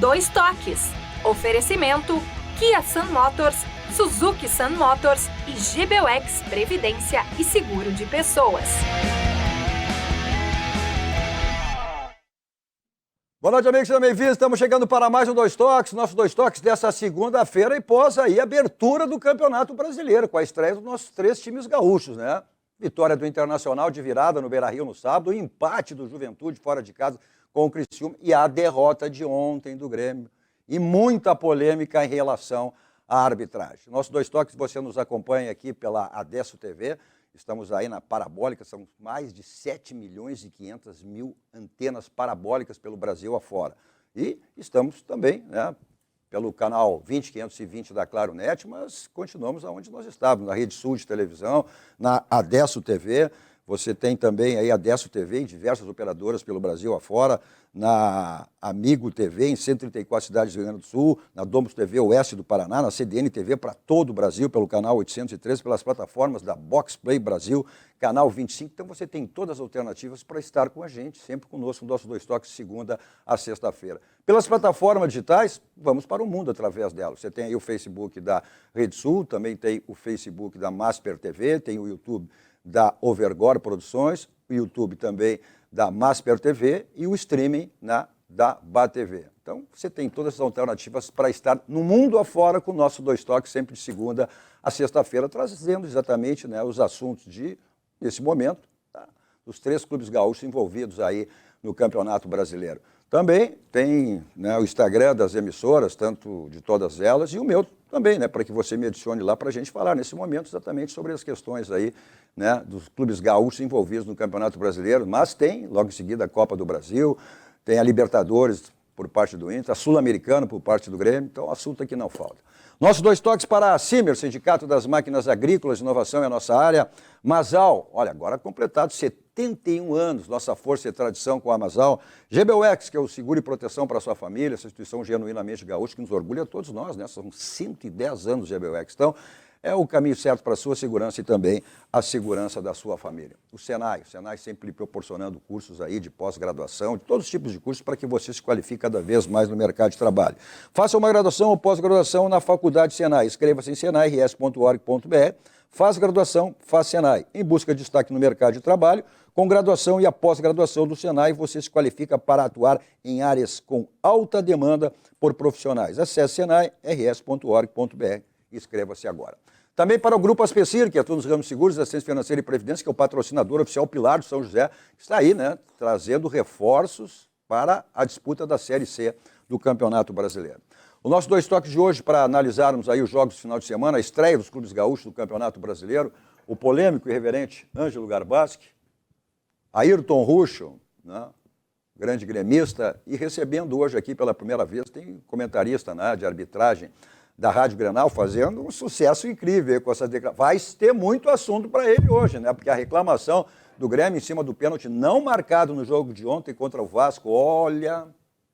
Dois Toques. Oferecimento Kia Sun Motors, Suzuki Sun Motors e GBUX Previdência e Seguro de Pessoas. Boa noite, amigos, sejam bem-vindos. Estamos chegando para mais um Dois Toques, nosso Dois Toques dessa segunda-feira e pós aí a abertura do Campeonato Brasileiro, com a estreia dos nossos três times gaúchos, né? Vitória do Internacional de virada no Beira-Rio no sábado, o empate do Juventude fora de casa com o Criciúma e a derrota de ontem do Grêmio. E muita polêmica em relação à arbitragem. Nosso Dois Toques, você nos acompanha aqui pela Adesso TV. Estamos aí na parabólica, são mais de 7.500.000 antenas parabólicas pelo Brasil afora. E estamos também, né, pelo canal 20520 da Claro Net, mas continuamos aonde nós estávamos, na Rede Sul de televisão, na Adesso TV. Você tem também aí a Adesso TV em diversas operadoras pelo Brasil afora, na Amigo TV em 134 cidades do Rio Grande do Sul, na Domus TV Oeste do Paraná, na CDN TV para todo o Brasil, pelo canal 813, pelas plataformas da Box Play Brasil, canal 25. Então você tem todas as alternativas para estar com a gente, sempre conosco no nosso Dois Toques, segunda a sexta-feira. Pelas plataformas digitais, vamos para o mundo através delas. Você tem aí o Facebook da Rede Sul, também tem o Facebook da Masper TV, tem o YouTube da Overgore Produções, o YouTube também da Masper TV e o streaming da BATV. Então, você tem todas as alternativas para estar no mundo afora com o nosso Dois Toques, sempre de segunda a sexta-feira, trazendo exatamente, né, os assuntos desse momento, tá, dos três clubes gaúchos envolvidos aí no Campeonato Brasileiro. Também tem, né, o Instagram das emissoras, tanto de todas elas, e o meu também, né, para que você me adicione lá para a gente falar nesse momento exatamente sobre as questões aí, né, dos clubes gaúchos envolvidos no Campeonato Brasileiro, mas tem, logo em seguida, a Copa do Brasil, tem a Libertadores por parte do Inter, a Sul-Americana por parte do Grêmio, então o assunto aqui não falta. Nossos Dois Toques para a Cimer, Sindicato das Máquinas Agrícolas, inovação é a nossa área. Masal, olha, agora completado 71 anos, nossa força e tradição com a Masal. GBUX, que é o seguro e proteção para a sua família, essa instituição genuinamente gaúcha que nos orgulha a todos nós, né? São 110 anos de GBUX. Então, é o caminho certo para a sua segurança e também a segurança da sua família. O Senai sempre proporcionando cursos aí de pós-graduação, de todos os tipos de cursos para que você se qualifique cada vez mais no mercado de trabalho. Faça uma graduação ou pós-graduação na Faculdade Senai. Inscreva-se em senairs.org.br. Faz graduação, faz Senai. Em busca de destaque no mercado de trabalho, com graduação e a pós-graduação do Senai, você se qualifica para atuar em áreas com alta demanda por profissionais. Acesse senairs.org.br e inscreva-se agora. Também para o Grupo Aspecir, que atua nos ramos seguros, assistência financeira e previdência, que é o patrocinador oficial Pilar do São José, que está aí, né, trazendo reforços para a disputa da Série C do Campeonato Brasileiro. O nosso Dois Toques de hoje, para analisarmos aí os jogos do final de semana, a estreia dos clubes gaúchos do Campeonato Brasileiro, o polêmico e irreverente Ângelo Garbaschi, Ayrton Ruschel, né, grande gremista, e recebendo hoje aqui pela primeira vez, tem comentarista, né, de arbitragem da Rádio Grenal, fazendo um sucesso incrível com essa declaração. Vai ter muito assunto para ele hoje, né? Porque a reclamação do Grêmio em cima do pênalti não marcado no jogo de ontem contra o Vasco, olha,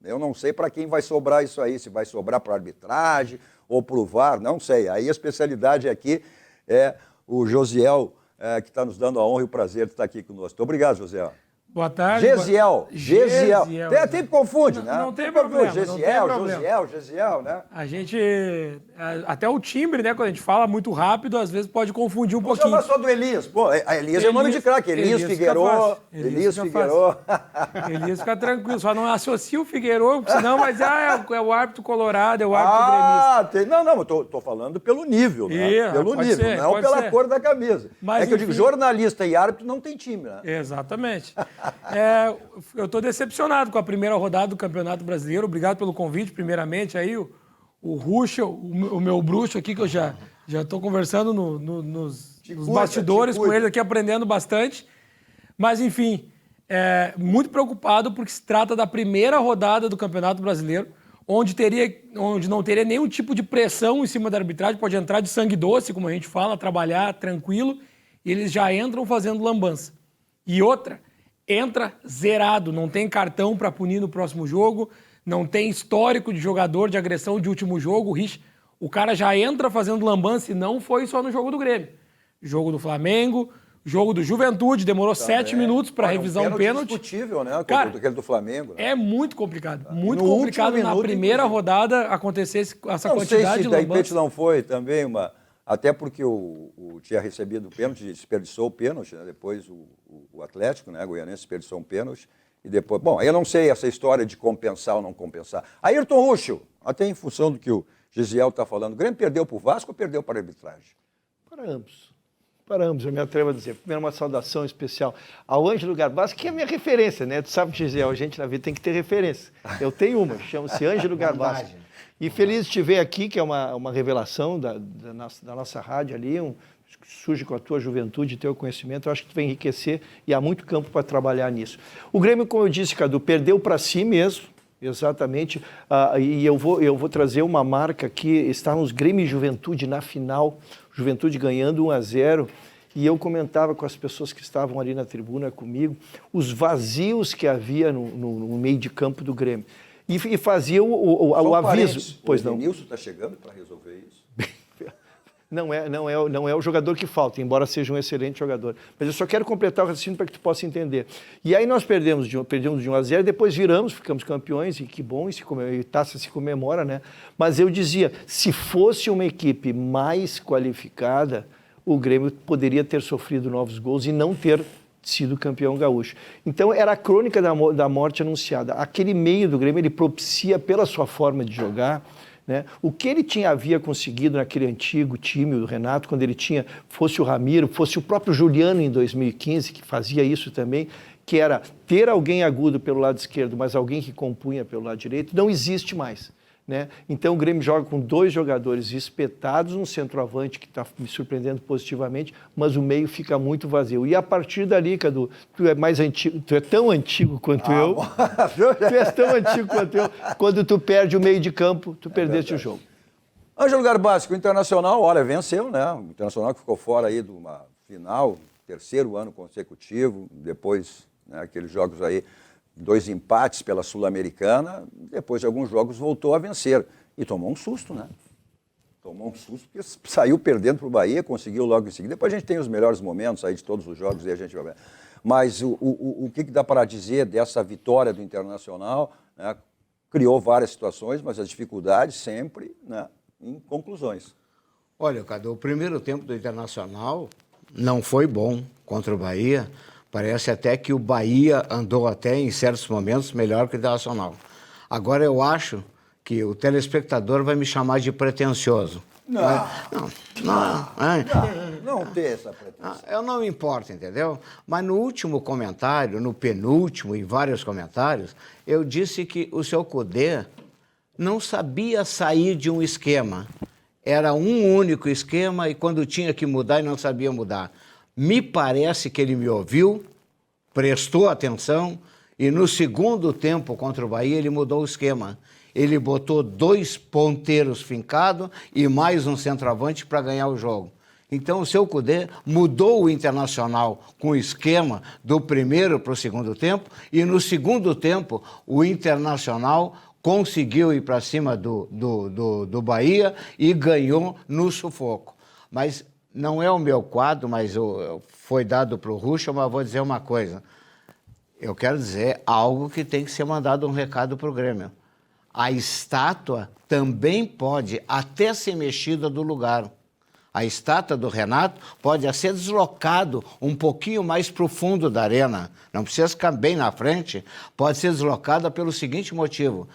eu não sei para quem vai sobrar isso aí, se vai sobrar para a arbitragem ou para o VAR, não sei. Aí a especialidade aqui é o Josiel, que está nos dando a honra e o prazer de estar aqui conosco. Muito obrigado, Josiel. Boa tarde. Gesiel. Tem confunde, né? Não tem problema. Gesiel, né? A gente, até o timbre, né, quando a gente fala muito rápido, às vezes pode confundir um pouquinho. Vamos falar só do Elias. Pô, a Elias é o nome de craque. Elias Figueiró. Elias fica tranquilo, só não associa o Figueiró, senão, mas é o árbitro colorado, é o árbitro gremista. Não, tô falando pelo nível, né? Pelo nível, não pela cor da camisa. Mas, que eu digo, jornalista e árbitro não tem time, né? Exatamente. Eu estou decepcionado com a primeira rodada do Campeonato Brasileiro. Obrigado pelo convite, primeiramente. Aí o Ruschel, o meu bruxo aqui, que eu já estou conversando nos bastidores com ele aqui, aprendendo bastante. Mas, enfim, muito preocupado porque se trata da primeira rodada do Campeonato Brasileiro, onde não teria nenhum tipo de pressão em cima da arbitragem, pode entrar de sangue doce, como a gente fala, trabalhar tranquilo, e eles já entram fazendo lambança. E outra, entra zerado, não tem cartão para punir no próximo jogo, não tem histórico de jogador de agressão de último jogo, o cara já entra fazendo lambança e não foi só no jogo do Grêmio. Jogo do Flamengo, Jogo do Juventude, demorou 7 minutos para revisar um pênalti. Discutível, né? Cara, aquele do Flamengo. Né? É muito complicado. Muito No complicado último na minuto, primeira inclusive. rodada acontecer essa Não sei quantidade se de de repente lambanças. não foi também uma... Até porque o tinha recebido o pênalti, desperdiçou o pênalti, né? Depois o Atlético, né? Goianense, desperdiçou um pênalti. E depois... Bom, eu não sei essa história de compensar ou não compensar. Ayrton Ruschel, até em função do que o Gisiel está falando, o Grêmio perdeu para o Vasco ou perdeu para a arbitragem? Para ambos. Para ambos, eu me atrevo a dizer. Primeiro, uma saudação especial ao Ângelo Garbassi, que é a minha referência, né? Tu sabe, Gisele, a gente na vida tem que ter referência. Eu tenho uma, chama-se Ângelo Garbassi. E feliz de te ver aqui, que é uma revelação da nossa rádio ali, surge com a tua juventude e teu conhecimento, eu acho que tu vai enriquecer e há muito campo para trabalhar nisso. O Grêmio, como eu disse, Cadu, perdeu para si mesmo, exatamente, e eu vou trazer uma marca aqui, estávamos Grêmio e Juventude na final, Juventude ganhando 1-0, e eu comentava com as pessoas que estavam ali na tribuna comigo, os vazios que havia no meio de campo do Grêmio. E fazia o aviso. Pois não. O Denilson está chegando para resolver isso? Não é o jogador que falta, embora seja um excelente jogador. Mas eu só quero completar o raciocínio para que tu possa entender. E aí nós perdemos de 1-0, depois viramos, ficamos campeões, e que bom, e taça se comemora, né? Mas eu dizia, se fosse uma equipe mais qualificada, o Grêmio poderia ter sofrido novos gols e não ter sido campeão gaúcho. Então era a crônica da morte anunciada. Aquele meio do Grêmio, ele propicia pela sua forma de jogar, né? O que ele havia conseguido naquele antigo time do Renato, quando ele fosse o Ramiro, fosse o próprio Juliano em 2015, que fazia isso também, que era ter alguém agudo pelo lado esquerdo, mas alguém que compunha pelo lado direito, não existe mais. Né? Então o Grêmio joga com 2 jogadores espetados, um centroavante que está me surpreendendo positivamente, mas o meio fica muito vazio. E a partir dali, Cadu, tu é mais antigo, tu é tão antigo quanto eu. Tu és tão antigo quanto eu. Quando tu perde o meio de campo, tu perdeste o jogo. Ângelo Garbassi, o Internacional, olha, venceu, né? O Internacional que ficou fora aí de uma final, 3º ano consecutivo, depois, né, aqueles jogos aí, 2 empates pela Sul-Americana, depois de alguns jogos voltou a vencer. E tomou um susto, né? Tomou um susto porque saiu perdendo para o Bahia, conseguiu logo em seguida. Depois a gente tem os melhores momentos aí de todos os jogos e a gente vai ver. Mas o que dá para dizer dessa vitória do Internacional, né? Criou várias situações, mas as dificuldades sempre, né, em conclusões. Olha, Cadu, o primeiro tempo do Internacional não foi bom contra o Bahia. Parece até que o Bahia andou até, em certos momentos, melhor que o Internacional. Agora, eu acho que o telespectador vai me chamar de pretensioso. Não ter essa pretensão. Eu não me importo, entendeu? Mas no último comentário, no penúltimo, em vários comentários, eu disse que o seu Cudê não sabia sair de um esquema. Era um único esquema e quando tinha que mudar, ele não sabia mudar. Me parece que ele me ouviu, prestou atenção e no segundo tempo contra o Bahia ele mudou o esquema. Ele botou 2 ponteiros fincados e mais um centroavante para ganhar o jogo. Então o seu Cudê mudou o Internacional com o esquema do primeiro para o segundo tempo e no segundo tempo o Internacional conseguiu ir para cima do Bahia e ganhou no sufoco. Mas não é o meu quadro, mas foi dado para o Ruschel, mas vou dizer uma coisa. Eu quero dizer algo que tem que ser mandado um recado para o Grêmio. A estátua também pode até ser mexida do lugar. A estátua do Renato pode ser deslocado um pouquinho mais para o fundo da arena. Não precisa ficar bem na frente. Pode ser deslocada pelo seguinte motivo.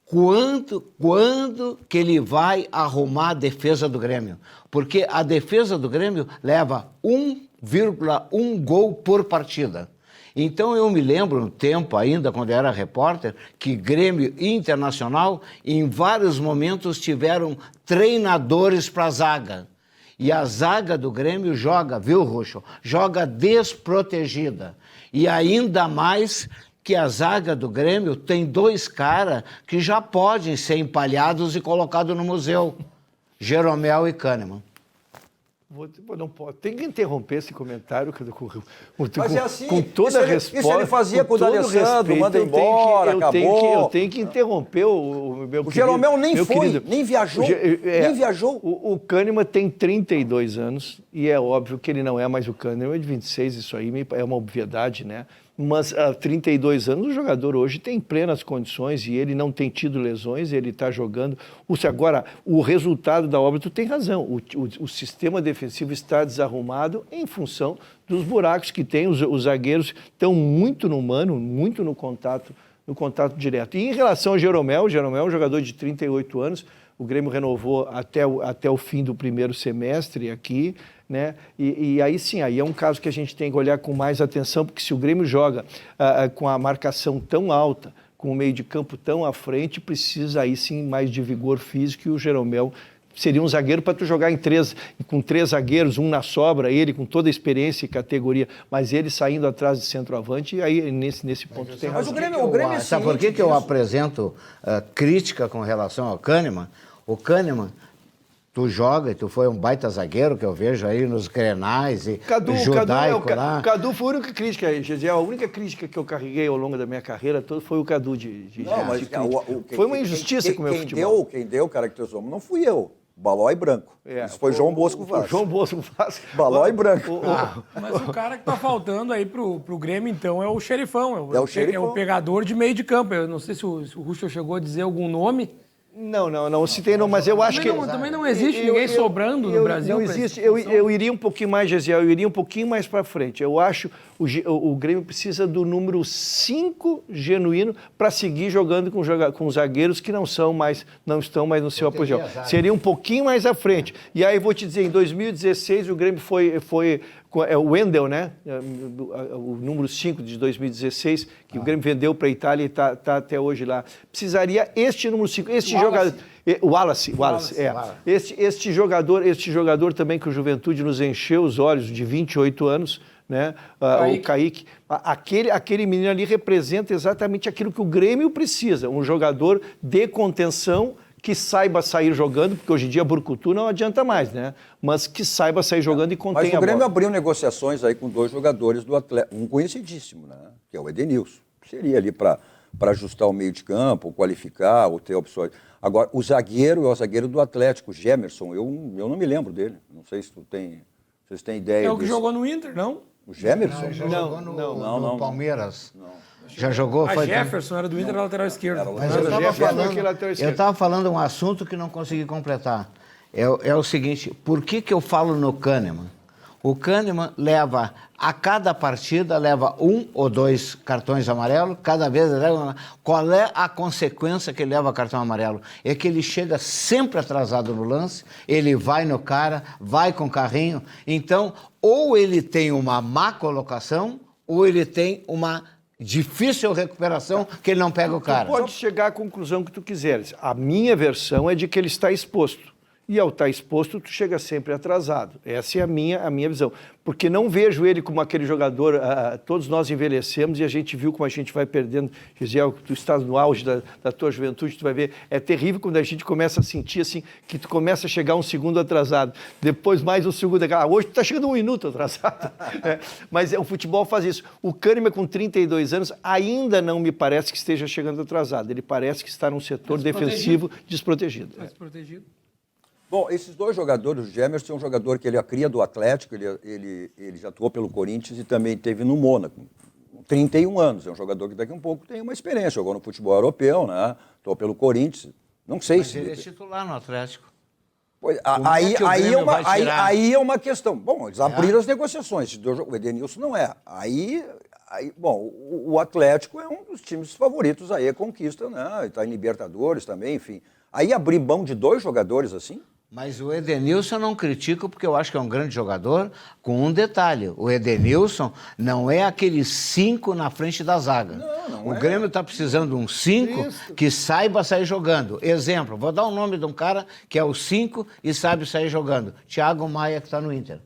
Quando que ele vai arrumar a defesa do Grêmio? Porque a defesa do Grêmio leva 1,1 gol por partida. Então eu me lembro, no tempo ainda, quando eu era repórter, que Grêmio e Internacional, em vários momentos, tiveram treinadores para a zaga. E a zaga do Grêmio joga, viu, Ruschel? Joga desprotegida. E ainda mais que a zaga do Grêmio tem 2 caras que já podem ser empalhados e colocados no museu. Jeromel e Kahneman. Não pode. Tem que interromper esse comentário Mas é assim, com toda a resposta. Isso ele fazia com o D'Alessandro, manda embora, acabou. Eu tenho que interromper o meu querido. O Jeromel nem foi, querido, nem viajou, nem viajou. O Kahneman tem 32 anos e é óbvio que ele não é mais o Kahneman, é de 26, isso aí é uma obviedade, né? Mas há 32 anos o jogador hoje tem plenas condições e ele não tem tido lesões, ele está jogando. Agora, o resultado da obra, tu tem razão, o sistema defensivo está desarrumado em função dos buracos que tem, os zagueiros estão muito no mano, muito no contato direto. E em relação ao Jeromel, o Jeromel é um jogador de 38 anos, o Grêmio renovou até o fim do primeiro semestre aqui, né? E aí sim, aí é um caso que a gente tem que olhar com mais atenção, porque se o Grêmio joga com a marcação tão alta, com o meio de campo tão à frente, precisa aí sim mais de vigor físico, e o Jeromel seria um zagueiro para tu jogar com três zagueiros, um na sobra, ele com toda a experiência e categoria, mas ele saindo atrás de centroavante, e aí nesse ponto tem razão. Mas o Grêmio é sabe por que eu apresento crítica com relação ao Kahneman? O Kahneman, tu joga e tu foi um baita zagueiro, que eu vejo aí nos Grenais e Judaico lá. O Cadu foi a única crítica aí, Gesiel. A única crítica que eu carreguei ao longo da minha carreira toda foi o Cadu de Não, mas foi uma injustiça com o meu futebol. Quem deu caracterizou, não fui eu. Balói branco. Isso foi João Bosco Vaz. João Bosco Vaz. Balói branco. Mas o cara que tá faltando aí pro Grêmio, então, é o Xerifão. É o Xerifão. É o pegador de meio de campo. Eu não sei se o Ruschel chegou a dizer algum nome. Não citei não, mas eu acho que... Também não existe ninguém sobrando no Brasil. Não existe. Eu iria um pouquinho mais, Gesiel, eu iria um pouquinho mais para frente. Eu acho o Grêmio precisa do número 5 genuíno para seguir jogando com zagueiros que não estão mais no seu apogeu. Seria um pouquinho mais à frente. E aí vou te dizer, em 2016 o Grêmio foi o Wendel, né? O número 5 de 2016, que o Grêmio vendeu para a Itália e está até hoje lá. Precisaria este número 5, jogador. O Wallace. Este jogador também que o Juventude nos encheu os olhos, de 28 anos, né? O Kaique. Aquele menino ali representa exatamente aquilo que o Grêmio precisa, um jogador de contenção que saiba sair jogando, porque hoje em dia Burkutu não adianta mais, né? Mas que saiba sair jogando e contém a bola. Mas o Grêmio abriu negociações aí com 2 jogadores do Atlético, um conhecidíssimo, né? Que é o Edenilson. Seria ali para ajustar o meio de campo, qualificar, ou ter opções. Agora, o zagueiro é o zagueiro do Atlético, Gemerson. Eu não me lembro dele. Não sei se vocês têm ideia. É o que jogou no Inter, não? O Gemerson? Jogou no Palmeiras. Já jogou? A Jefferson era do Inter, lateral esquerdo. Mas eu estava falando um assunto que não consegui completar. É o seguinte, por que eu falo no Kahneman? O Kahneman leva, a cada partida, leva 1 ou 2 cartões amarelos, cada vez leva... Qual é a consequência que ele leva cartão amarelo? É que ele chega sempre atrasado no lance, ele vai no cara, vai com carrinho. Então, ou ele tem uma má colocação, ou ele tem uma difícil recuperação que ele não pega o cara. Tu pode chegar à conclusão que tu quiseres. A minha versão é de que ele está exposto. E ao estar exposto, tu chega sempre atrasado. Essa é a minha visão. Porque não vejo ele como aquele jogador... todos nós envelhecemos e a gente viu como a gente vai perdendo. Gesiel, tu estás no auge da tua juventude, tu vai ver. É terrível quando a gente começa a sentir assim, que tu começa a chegar um segundo atrasado. Depois mais um segundo. Hoje tu está chegando 1 minuto atrasado. Mas o futebol faz isso. O Kahneman, com 32 anos, ainda não me parece que esteja chegando atrasado. Ele parece que está num setor defensivo desprotegido. Desprotegido. Bom, esses 2 jogadores, o Gemerson é um jogador que ele é a cria do Atlético, ele já atuou pelo Corinthians e também teve no Mônaco. 31 anos, é um jogador que daqui a um pouco tem uma experiência, jogou no futebol europeu, né? Atuou pelo Corinthians, não sei se... Mas ele é titular no Atlético. Pois, aí é uma questão. Bom, eles abriram as negociações, o Edenilson não é. Bom, o Atlético é um dos times favoritos aí, a conquista, né? Está em Libertadores também, enfim. Aí abrir mão de 2 jogadores assim? Mas o Edenilson eu não critico porque eu acho que é um grande jogador, com um detalhe. O Edenilson não é aquele 5 na frente da zaga. Não é. Grêmio está precisando de um 5 que saiba sair jogando. Exemplo, vou dar o nome de um cara que é o 5 e sabe sair jogando. Thiago Maia, que está no Inter.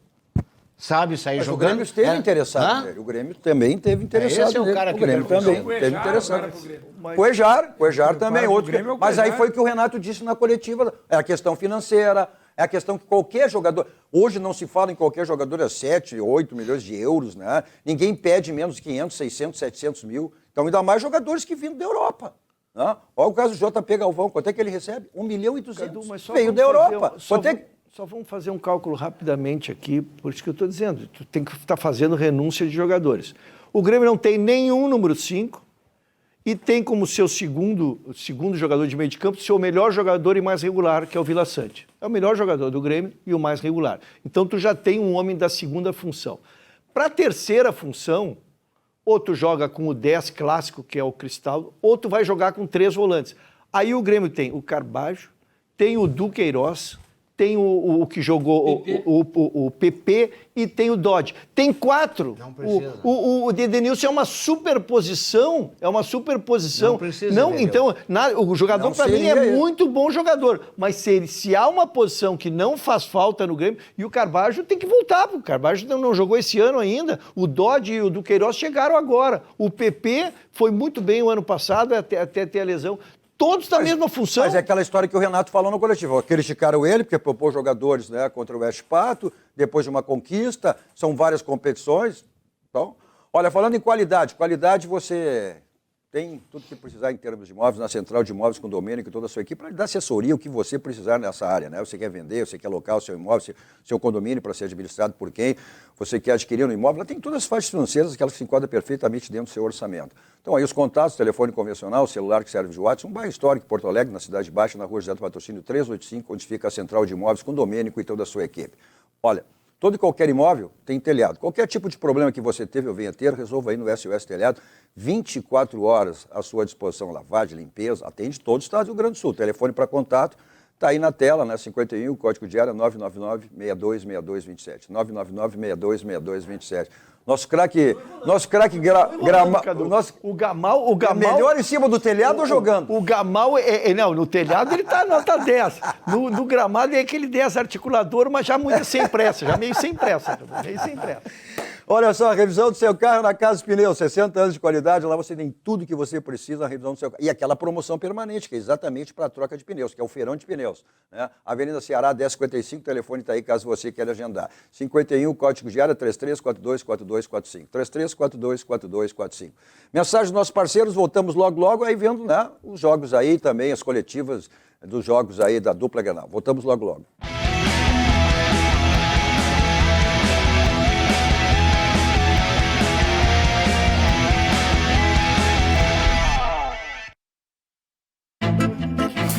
Sabe sair jogando. O Grêmio esteve interessado nele. O Grêmio também esteve interessado. Esse é o cara o Grêmio também esteve interessado. Cuejar também, outro. Mas aí foi o que o Renato disse na coletiva. É a questão financeira, É a questão que qualquer jogador... Hoje não se fala em qualquer jogador a 7, 8 milhões de euros, né? Ninguém pede menos de 500, 600, 700 mil. Então, ainda mais jogadores que vindo da Europa. Né? Olha o caso do JP Galvão. Quanto é que ele recebe? 1 milhão e 200. Veio da Europa. Só vamos fazer um cálculo rapidamente aqui, por isso que eu estou dizendo. Tu tem que estar fazendo renúncia de jogadores. O Grêmio não tem nenhum número 5 e tem como seu segundo jogador de meio de campo seu melhor jogador e mais regular, que é o Vila Sante. É o melhor jogador do Grêmio e o mais regular. Então tu já tem um homem da segunda função. Para a terceira função, ou tu joga com o 10 clássico, que é o Cristaldo, ou tu vai jogar com 3 volantes. Aí o Grêmio tem o Carbajo, tem o Duqueiroz, tem o que jogou o PP e tem o Dodge. Tem 4. Não precisa. O Edenilson é uma superposição. Não precisa. Não, então, o jogador, para mim, é muito bom jogador. Mas se há uma posição que não faz falta no Grêmio, e o Carbajo tem que voltar, porque o Carbajo não jogou esse ano ainda. O Dodge e o Duqueiroz chegaram agora. O PP foi muito bem o ano passado, até ter a lesão. Todos da mesma função. Mas é aquela história que o Renato falou no coletivo. Criticaram ele, porque propôs jogadores, né, contra o West Pato, depois de uma conquista, são várias competições. Então, olha, falando em qualidade você tem tudo que precisar em termos de imóveis, na Central de Imóveis com o Domênico e toda a sua equipe, para lhe dar assessoria, o que você precisar nessa área, né? Você quer vender, você quer alocar o seu imóvel, seu condomínio para ser administrado por quem, você quer adquirir um imóvel, ela tem todas as faixas financeiras que ela se enquadra perfeitamente dentro do seu orçamento. Então aí os contatos, telefone convencional, celular que serve de WhatsApp, um bairro histórico, Porto Alegre, na Cidade Baixa, na rua José do Patrocínio 385, onde fica a Central de Imóveis com o Domênico e toda a sua equipe. Olha, todo e qualquer imóvel tem telhado. Qualquer tipo de problema que você teve ou venha ter, resolva aí no SOS Telhado. 24 horas à sua disposição, lavagem, limpeza, atende todo o estado do Rio Grande do Sul. Telefone para contato está aí na tela, né? 51, código de área 999-626227. 999-626227. Nosso craque O Gamal melhor em cima do telhado ou jogando? O Gamal, não, no telhado ele tá nota 10. No gramado é aquele 10 articulador, mas já muito sem pressa, meio sem pressa. Olha só, a revisão do seu carro na Casa Pneus, 60 anos de qualidade, lá você tem tudo que você precisa na revisão do seu carro. E aquela promoção permanente, que é exatamente para a troca de pneus, que é o feirão de pneus. Né? Avenida Ceará, 1055, o telefone está aí caso você queira agendar. 51, código de área 33424245. 33424245. Mensagem dos nossos parceiros, voltamos logo, aí vendo, né, os jogos aí também, as coletivas dos jogos aí da dupla Grenal. Voltamos logo.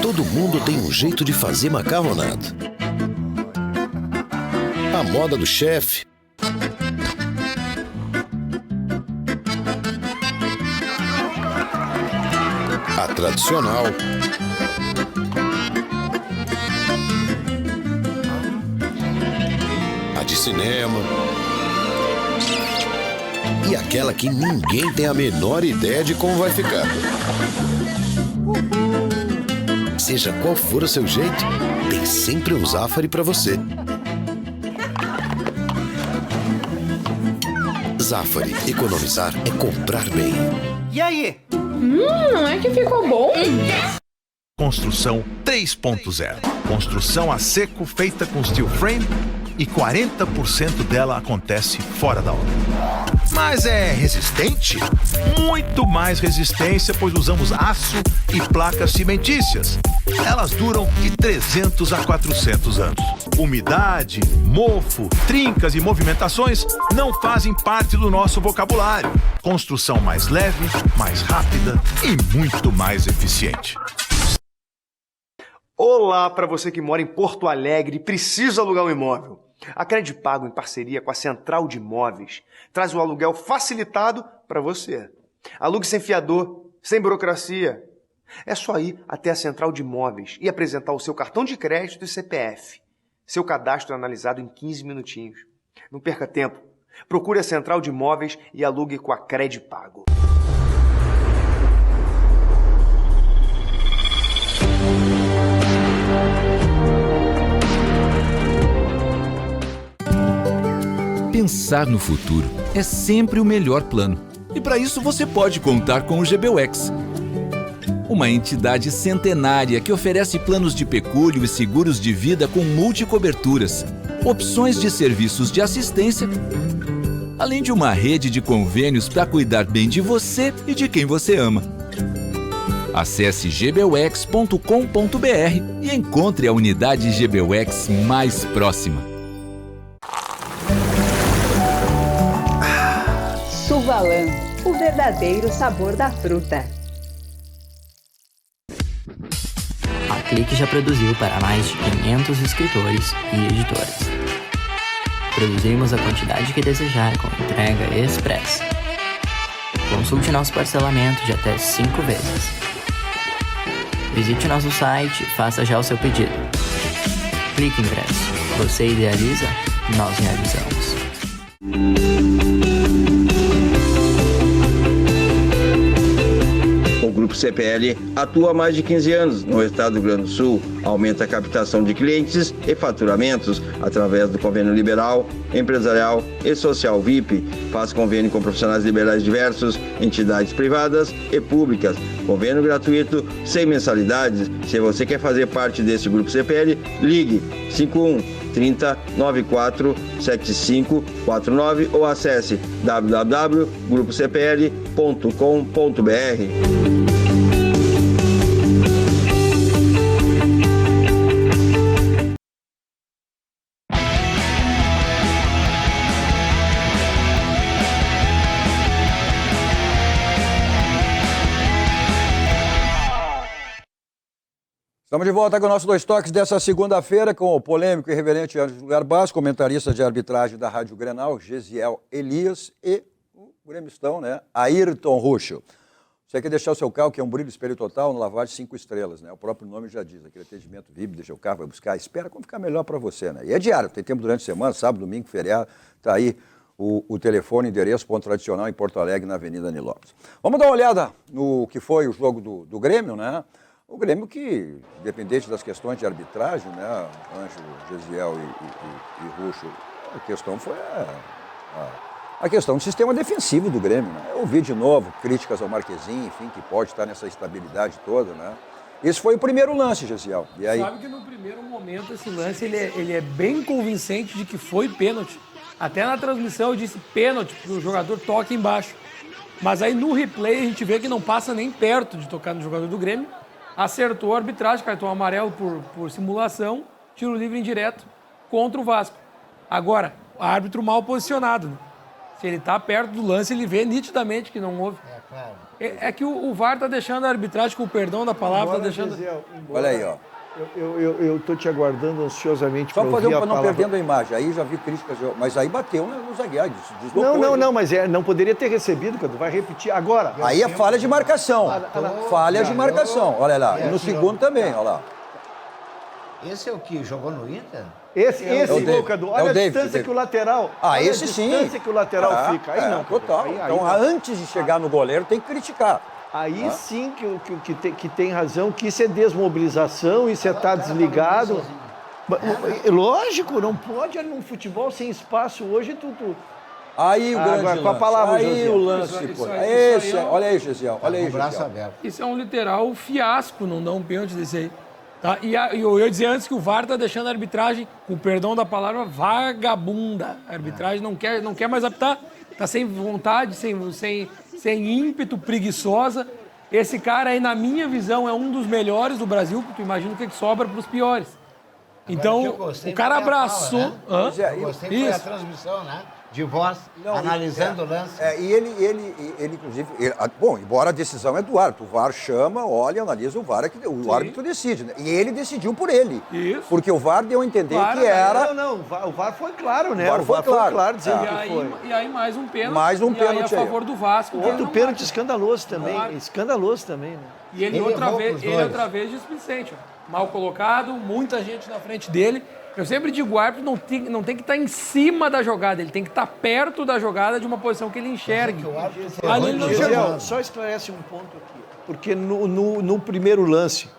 Todo mundo tem um jeito de fazer macarronada. A moda do chefe. A tradicional. A de cinema. E aquela que ninguém tem a menor ideia de como vai ficar. Seja qual for o seu jeito, tem sempre um Zafari para você. Zafari, economizar é comprar bem. E aí? Não é que ficou bom? Construção 3.0. Construção a seco feita com steel frame e 40% dela acontece fora da obra. Mas é resistente? Muito mais resistência, pois usamos aço e placas cimentícias. Elas duram de 300 a 400 anos. Umidade, mofo, trincas e movimentações não fazem parte do nosso vocabulário. Construção mais leve, mais rápida e muito mais eficiente. Olá para você que mora em Porto Alegre e precisa alugar um imóvel. A Credipago, em parceria com a Central de Imóveis, traz o aluguel facilitado para você. Alugue sem fiador, sem burocracia. É só ir até a Central de Imóveis e apresentar o seu cartão de crédito e CPF. Seu cadastro é analisado em 15 minutinhos. Não perca tempo. Procure a Central de Imóveis e alugue com a Credipago. Pensar no futuro é sempre o melhor plano. E para isso você pode contar com o GBUX. uma entidade centenária que oferece planos de pecúlio e seguros de vida com multicoberturas, opções de serviços de assistência, além de uma rede de convênios para cuidar bem de você e de quem você ama. Acesse gbwex.com.br e encontre a unidade GBWEX mais próxima. Suvalan, o verdadeiro sabor da fruta. A Clique já produziu para mais de 500 escritores e editoras. Produzimos a quantidade que desejar com entrega expressa. Consulte nosso parcelamento de até 5 vezes. Visite nosso site e faça já o seu pedido. Clique Impresso. Você idealiza, nós realizamos. O Grupo CPL atua há mais de 15 anos no estado do Rio Grande do Sul, aumenta a captação de clientes e faturamentos através do convênio liberal, empresarial e social VIP, faz convênio com profissionais liberais diversos, entidades privadas e públicas, convênio gratuito, sem mensalidades. Se você quer fazer parte desse Grupo CPL, ligue 51 30 94 75 49 ou acesse www.grupocpl.com.br. Estamos de volta com o nosso Dois Toques dessa segunda-feira com o polêmico e irreverente Ângelo Garbaz, comentarista de arbitragem da Rádio Grenal, Gesiel Elias e o gremistão, né, Ayrton Ruschel. Você quer deixar o seu carro, que é um brilho espelho total, no lavagem 5 estrelas, né? O próprio nome já diz, aquele atendimento VIP, deixa o carro, vai buscar, espera como ficar melhor para você, né? E é diário, tem tempo durante a semana, sábado, domingo, feriado, tá aí o telefone, endereço, ponto tradicional em Porto Alegre, na Avenida Nilópolis. Vamos dar uma olhada no que foi o jogo do Grêmio, né? O Grêmio que, independente das questões de arbitragem, né, Ângelo, Gesiel e Ruschel, a questão foi a questão do sistema defensivo do Grêmio, né? Eu ouvi de novo críticas ao Marquezinho, enfim, que pode estar nessa estabilidade toda, né? Esse foi o primeiro lance, Gesiel. E aí... Sabe que no primeiro momento esse lance ele é bem convincente de que foi pênalti. Até na transmissão eu disse pênalti, porque o jogador toca embaixo. Mas aí no replay a gente vê que não passa nem perto de tocar no jogador do Grêmio. Acertou a arbitragem, cartão amarelo por simulação, tiro livre indireto contra o Vasco. Agora, árbitro mal posicionado, né? Se ele está perto do lance, ele vê nitidamente que não houve. Claro. É que o VAR está deixando a arbitragem, com o perdão da palavra, está deixando... Olha aí, ó. Eu estou te aguardando ansiosamente para ouvir a palavra. Só para não perdendo a imagem. Aí já vi críticas, mas aí bateu no zagueiro, deslocou. Não, mas não poderia ter recebido, quando vai repetir agora. Aí é falha de marcação. Falha de marcação. Olha lá. E no segundo também, olha lá. Esse é o que jogou no Inter? Esse Cadu, olha a distância que o lateral... esse sim. A distância que o lateral fica. Aí não. Total. Então, antes de chegar no goleiro, tem que criticar. Aí sim que tem razão, que isso é desmobilização, isso é estar desligado. Lógico, não pode, num futebol sem espaço hoje, Aí o grande lance. Com a palavra, aí Josiel. O lance, olha aí, Gesiel, olha aí, braço aberto. Isso é um literal fiasco, não dá um pênalti desse aí. Tá? E eu ia dizer antes que o VAR está deixando a arbitragem, com perdão da palavra, vagabunda. A arbitragem não quer mais apitar, está sem vontade, sem ímpeto, preguiçosa. Esse cara aí, na minha visão, é um dos melhores do Brasil, porque tu imagina o que sobra para os piores. Então, o cara abraçou... Fala, né? Eu gostei foi a transmissão, né? De voz, analisando o lance. E ele inclusive... bom, embora a decisão é do árbitro. O VAR chama, olha, analisa, o VAR o árbitro decide. Né? E ele decidiu por ele. Isso. Porque o VAR deu a entender que era... Não, o VAR foi claro, né? O VAR foi claro dizendo que foi. E aí mais um pênalti. Mais um pênalti a favor do Vasco. Outro pênalti escandaloso também. Escandaloso também, né? E ele outra vez displicente. Mal colocado, muita gente na frente dele. Eu sempre digo, o árbitro não tem que estar em cima da jogada, ele tem que estar perto da jogada de uma posição que ele enxergue. Ali ele não chegou. Só esclarece um ponto aqui, porque no primeiro lance,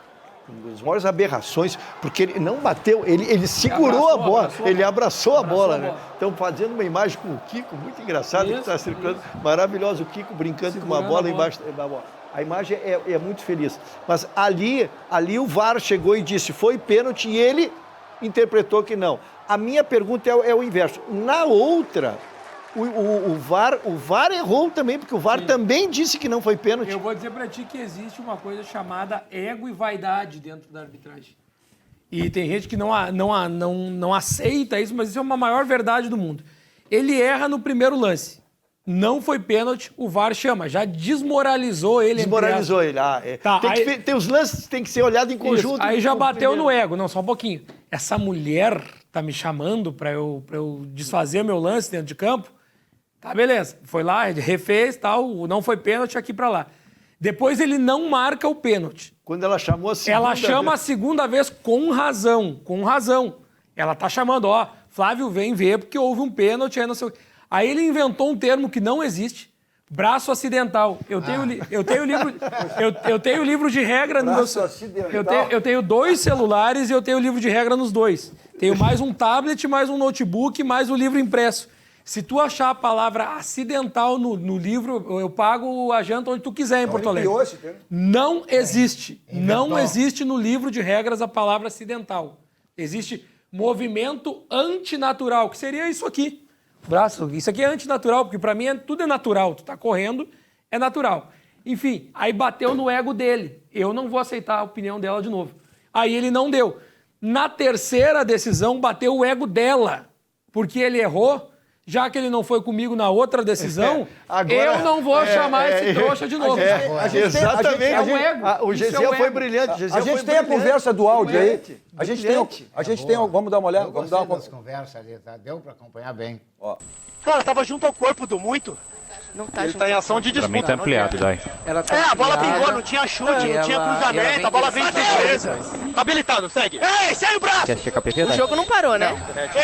as maiores aberrações, porque ele não bateu, ele segurou a bola, ele abraçou a bola, né? Então, fazendo uma imagem com o Kiko, muito engraçada, que está circulando, maravilhosa, o Kiko brincando com uma bola embaixo da bola. A imagem é muito feliz. Mas ali o VAR chegou e disse, foi pênalti, e ele interpretou que não. A minha pergunta é o inverso. Na outra, o VAR errou também, porque o VAR também disse que não foi pênalti. Eu vou dizer pra ti que existe uma coisa chamada ego e vaidade dentro da arbitragem. E tem gente que não aceita isso, mas isso é uma maior verdade do mundo. Ele erra no primeiro lance. Não foi pênalti, o VAR chama. Já desmoralizou ele. Desmoralizou ele. Tá, tem os lances tem que ser olhado em conjunto. Isso, aí já bateu no ego. Não, só um pouquinho. Essa mulher tá me chamando pra eu desfazer meu lance dentro de campo. Tá, beleza. Foi lá, refez, tal, não foi pênalti, aqui pra lá. Depois ele não marca o pênalti. Quando ela chamou a segunda Ela chama a segunda vez com razão. Ela tá chamando, Flávio, vem ver porque houve um pênalti, aí não sei o quê. Aí ele inventou um termo que não existe, braço acidental. Eu tenho livro de regra no meu celular. Eu tenho 2 celulares e eu tenho livro de regra nos 2. Tenho mais um tablet, mais um notebook, mais o livro impresso. Se tu achar a palavra acidental no livro, eu pago a janta onde tu quiser em Porto Alegre. Não existe. Não existe no livro de regras a palavra acidental. Existe movimento antinatural, que seria isso aqui. Braço, isso aqui é antinatural, porque pra mim tudo é natural. Tu tá correndo, é natural. Enfim, aí bateu no ego dele. Eu não vou aceitar a opinião dela de novo. Aí ele não deu. Na terceira decisão, bateu o ego dela, porque ele errou. Já que ele não foi comigo na outra decisão, eu não vou chamar esse trouxa de novo. Exatamente. É um ego. O Gesiel foi brilhante. A gente tem a conversa do áudio aí. A gente tem. Vamos dar uma olhada? Vamos dar uma conversa ali, tá? Deu pra acompanhar bem. Cara, tava junto ao corpo do muito. Não tá Ele tá em ação de disputa. Pra mim tá ampliado, Dai. A bola pingou, não tinha chute, não tinha cruzamento, a bola veio de defesa. Habilitado, segue. Ei, segue o braço! Quer checar PP, O jogo não parou, né?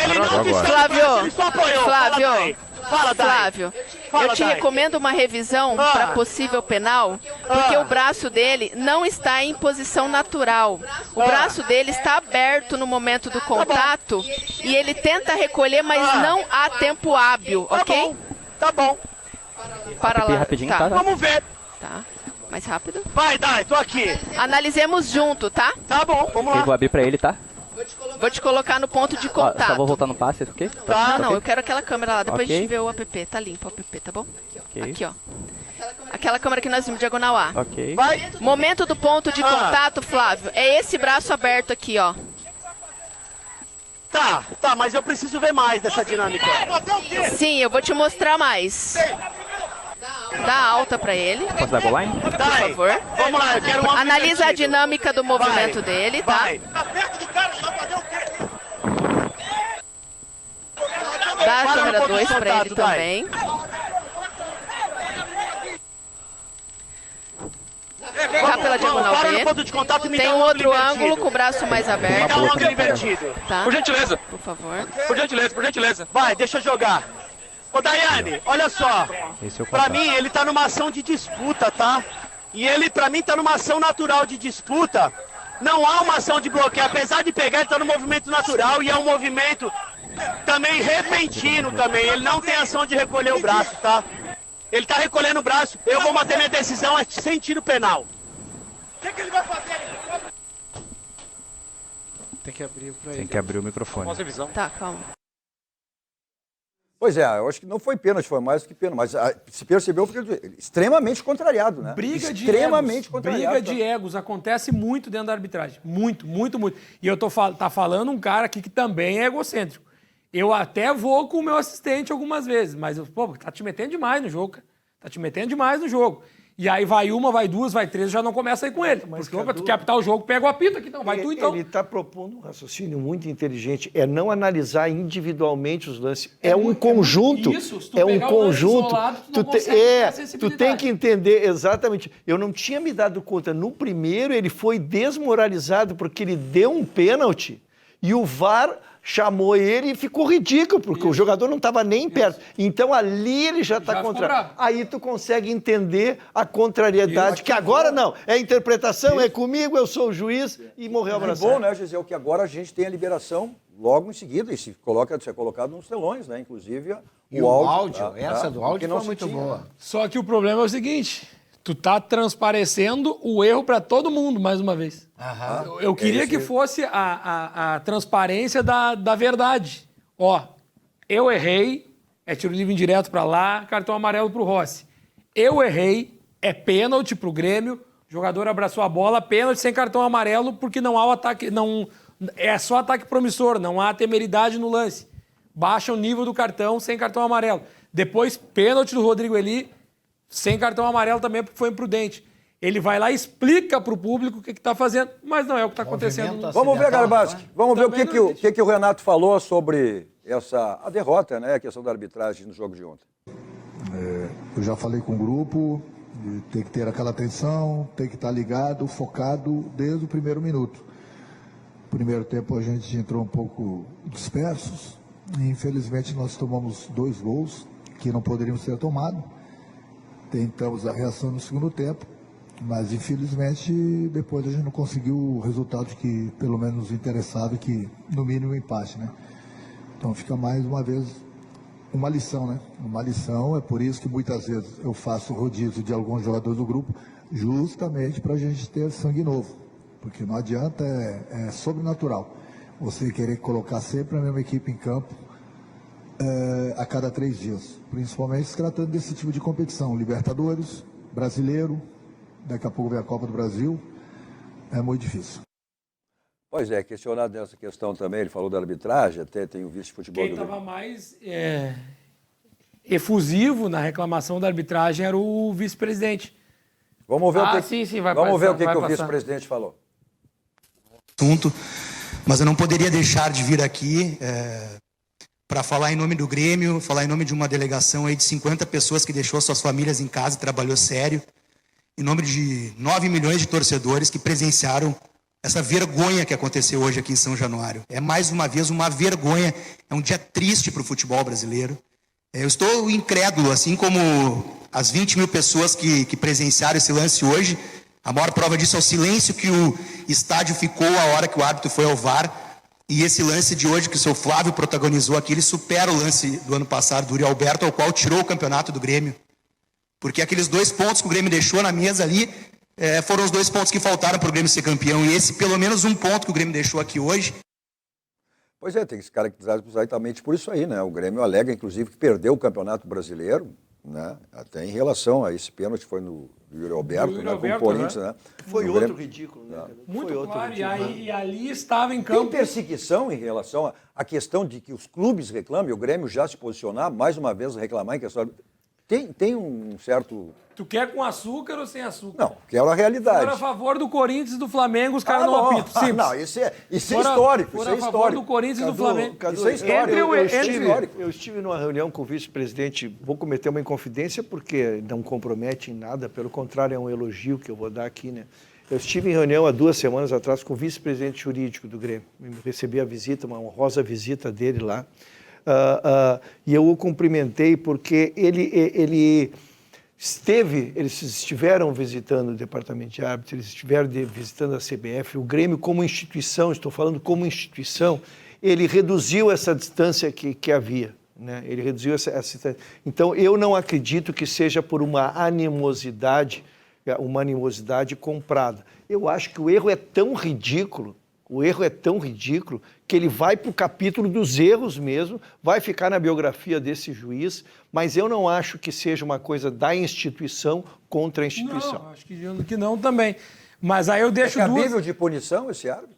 Ele não disse Flávio, ele só apoiou. Fala, Dai. Flávio, eu te recomendo uma revisão para possível penal, porque o braço dele não está em posição natural. O braço dele está aberto no momento do contato e ele tenta recolher, mas não há tempo hábil, ok? Tá bom. Para lá. Rapidinho, Tá. Vamos ver. Tá. Mais rápido. Vai, Dai, tô aqui. Analisemos junto, tá? Tá bom, vamos lá. Eu vou abrir pra ele, tá? Vou te colocar no ponto de Ó, contato. só vou voltar no passe, ok? Não, eu quero aquela câmera lá. Depois a gente vê o app. Tá limpo o app, tá bom? Aqui, ó. Aquela câmera que nós vimos, diagonal A. Ok. Vai. Momento do ponto de contato, Flávio. É esse braço aberto aqui, ó. Tá, mas eu preciso ver mais dessa dinâmica. Sim, eu vou te mostrar mais. Dá alta pra ele. Posso dar goal line? Por favor. Vamos lá, eu quero um Analisa a dinâmica do movimento dele, tá? Dá a câmera 2 pra ele também. Cá pela diagonal B. Tem um outro ângulo com o braço mais aberto. Dá um ângulo invertido. Tá. Por gentileza. Por favor. Por gentileza. Vai, deixa eu jogar. Ô, Daiane, olha só. Pra mim, ele tá numa ação de disputa, tá? E ele, pra mim, tá numa ação natural de disputa. Não há uma ação de bloqueio. Apesar de pegar, ele tá no movimento natural e é um movimento também repentino também. Ele não tem ação de recolher o braço, tá? Ele tá recolhendo o braço. Eu vou manter minha decisão sem tiro penal. O que ele vai fazer? Tem que abrir pra ele. Tem que abrir o microfone. Tá, calma. Pois é, eu acho que não foi pênalti, foi mais do que pênalti. Mas se percebeu, porque extremamente contrariado, né? Extremamente contrariado. Briga de egos acontece muito dentro da arbitragem. Muito. E eu tá falando um cara aqui que também é egocêntrico. Eu até vou com o meu assistente algumas vezes, mas, tá te metendo demais no jogo, cara. Tá te metendo demais no jogo. E aí vai uma, vai duas, vai três, já não começa a ir com ele. Porque, tu quer apitar o jogo, pega o apito aqui, não. Vai tu então. Ele está propondo um raciocínio muito inteligente. É não analisar individualmente os lances. É um conjunto. Isso, se tu é um pegar conjunto. O lance isolado, tu não consegue ter a sensibilidade. Tu tem que entender exatamente. Eu não tinha me dado conta. No primeiro, ele foi desmoralizado porque ele deu um pênalti e o VAR chamou ele e ficou ridículo, porque o jogador não estava nem perto. Então ali ele já está contra. Aí tu consegue entender a contrariedade, que agora não. É interpretação, é comigo, eu sou o juiz e morreu abraçado. É bom, né, Gesiel, que agora a gente tem a liberação logo em seguida, e se é colocado nos telões, né? Inclusive o áudio. Essa do áudio foi muito boa. Só que o problema é o seguinte: tu tá transparecendo o erro para todo mundo, mais uma vez. Eu queria que fosse a transparência da verdade. Ó, eu errei, é tiro livre indireto para lá, cartão amarelo pro Rossi. Eu errei, é pênalti pro Grêmio, o jogador abraçou a bola, pênalti sem cartão amarelo, porque não há o ataque, não, é só ataque promissor, não há temeridade no lance. Baixa o nível do cartão sem cartão amarelo. Depois, pênalti do Rodrigo Eli, sem cartão amarelo também, porque foi imprudente. Ele vai lá e explica para o público o que está fazendo, mas não é o que está acontecendo. Vamos ver, Garbaschi. Vamos ver o que o Renato falou sobre a derrota, né? A questão da arbitragem no jogo de ontem. Eu já falei com o grupo, tem que ter aquela atenção, tem que estar ligado, focado desde o primeiro minuto. No primeiro tempo a gente entrou um pouco dispersos e infelizmente nós tomamos 2 gols que não poderiam ser tomados. Tentamos a reação no segundo tempo, mas infelizmente depois a gente não conseguiu o resultado que pelo menos nos interessava, que no mínimo empate, né? Então fica mais uma vez uma lição, né? Uma lição, é por isso que muitas vezes eu faço rodízio de alguns jogadores do grupo, justamente para a gente ter sangue novo, porque não adianta, é sobrenatural você querer colocar sempre a mesma equipe em campo a cada 3 dias, principalmente se tratando desse tipo de competição, Libertadores, Brasileiro, daqui a pouco vem a Copa do Brasil, é muito difícil. Pois é, questionado nessa questão também, ele falou da arbitragem, até tem o vice-futebol Quem estava mais efusivo na reclamação da arbitragem era o vice-presidente. Vamos ver o que o vice-presidente falou. Assunto, mas eu não poderia deixar de vir aqui para falar em nome do Grêmio, falar em nome de uma delegação aí de 50 pessoas que deixou suas famílias em casa e trabalhou sério, em nome de 9 milhões de torcedores que presenciaram essa vergonha que aconteceu hoje aqui em São Januário. É mais uma vez uma vergonha, é um dia triste para o futebol brasileiro. Eu estou incrédulo, assim como as 20 mil pessoas que presenciaram esse lance hoje. A maior prova disso é o silêncio que o estádio ficou a hora que o árbitro foi ao VAR. E esse lance de hoje que o seu Flávio protagonizou aqui, ele supera o lance do ano passado do Uri Alberto, ao qual tirou o campeonato do Grêmio. Porque aqueles 2 pontos que o Grêmio deixou na mesa ali foram os 2 pontos que faltaram para o Grêmio ser campeão. E esse, pelo menos, 1 ponto que o Grêmio deixou aqui hoje. Pois é, tem que se caracterizar exatamente por isso aí, né? O Grêmio alega, inclusive, que perdeu o Campeonato Brasileiro, né? Até em relação a esse pênalti, foi no Yuri Alberto, né? Com o Corinthians, né? Foi no outro Grêmio. ridículo, né? Muito foi claro, ridículo. e ali estava em campo. Tem perseguição em relação à questão de que os clubes reclamam, e o Grêmio já se posicionar, mais uma vez reclamar em questão... Tem um certo... Tu quer com açúcar ou sem açúcar? Não, quero a realidade. For a favor do Corinthians e do Flamengo, os caras não apitam. Simples. Não, isso é histórico. For a favor do Corinthians e do Flamengo. Isso é histórico. Eu estive numa reunião com o vice-presidente, vou cometer uma inconfidência porque não compromete em nada, pelo contrário, é um elogio que eu vou dar aqui, né? Eu estive em reunião há 2 semanas atrás com o vice-presidente jurídico do Grêmio. Recebi a visita, uma honrosa visita dele lá. E eu o cumprimentei porque eles estiveram visitando o departamento de árbitros, eles estiveram visitando a CBF, o Grêmio como instituição, estou falando como instituição, ele reduziu essa distância que havia, né? Ele reduziu essa distância. Então, eu não acredito que seja por uma animosidade comprada. Eu acho que o erro é tão ridículo, que ele vai para o capítulo dos erros mesmo, vai ficar na biografia desse juiz, mas eu não acho que seja uma coisa da instituição contra a instituição. Não, acho que não também. Mas aí eu deixo cabível de punição esse árbitro?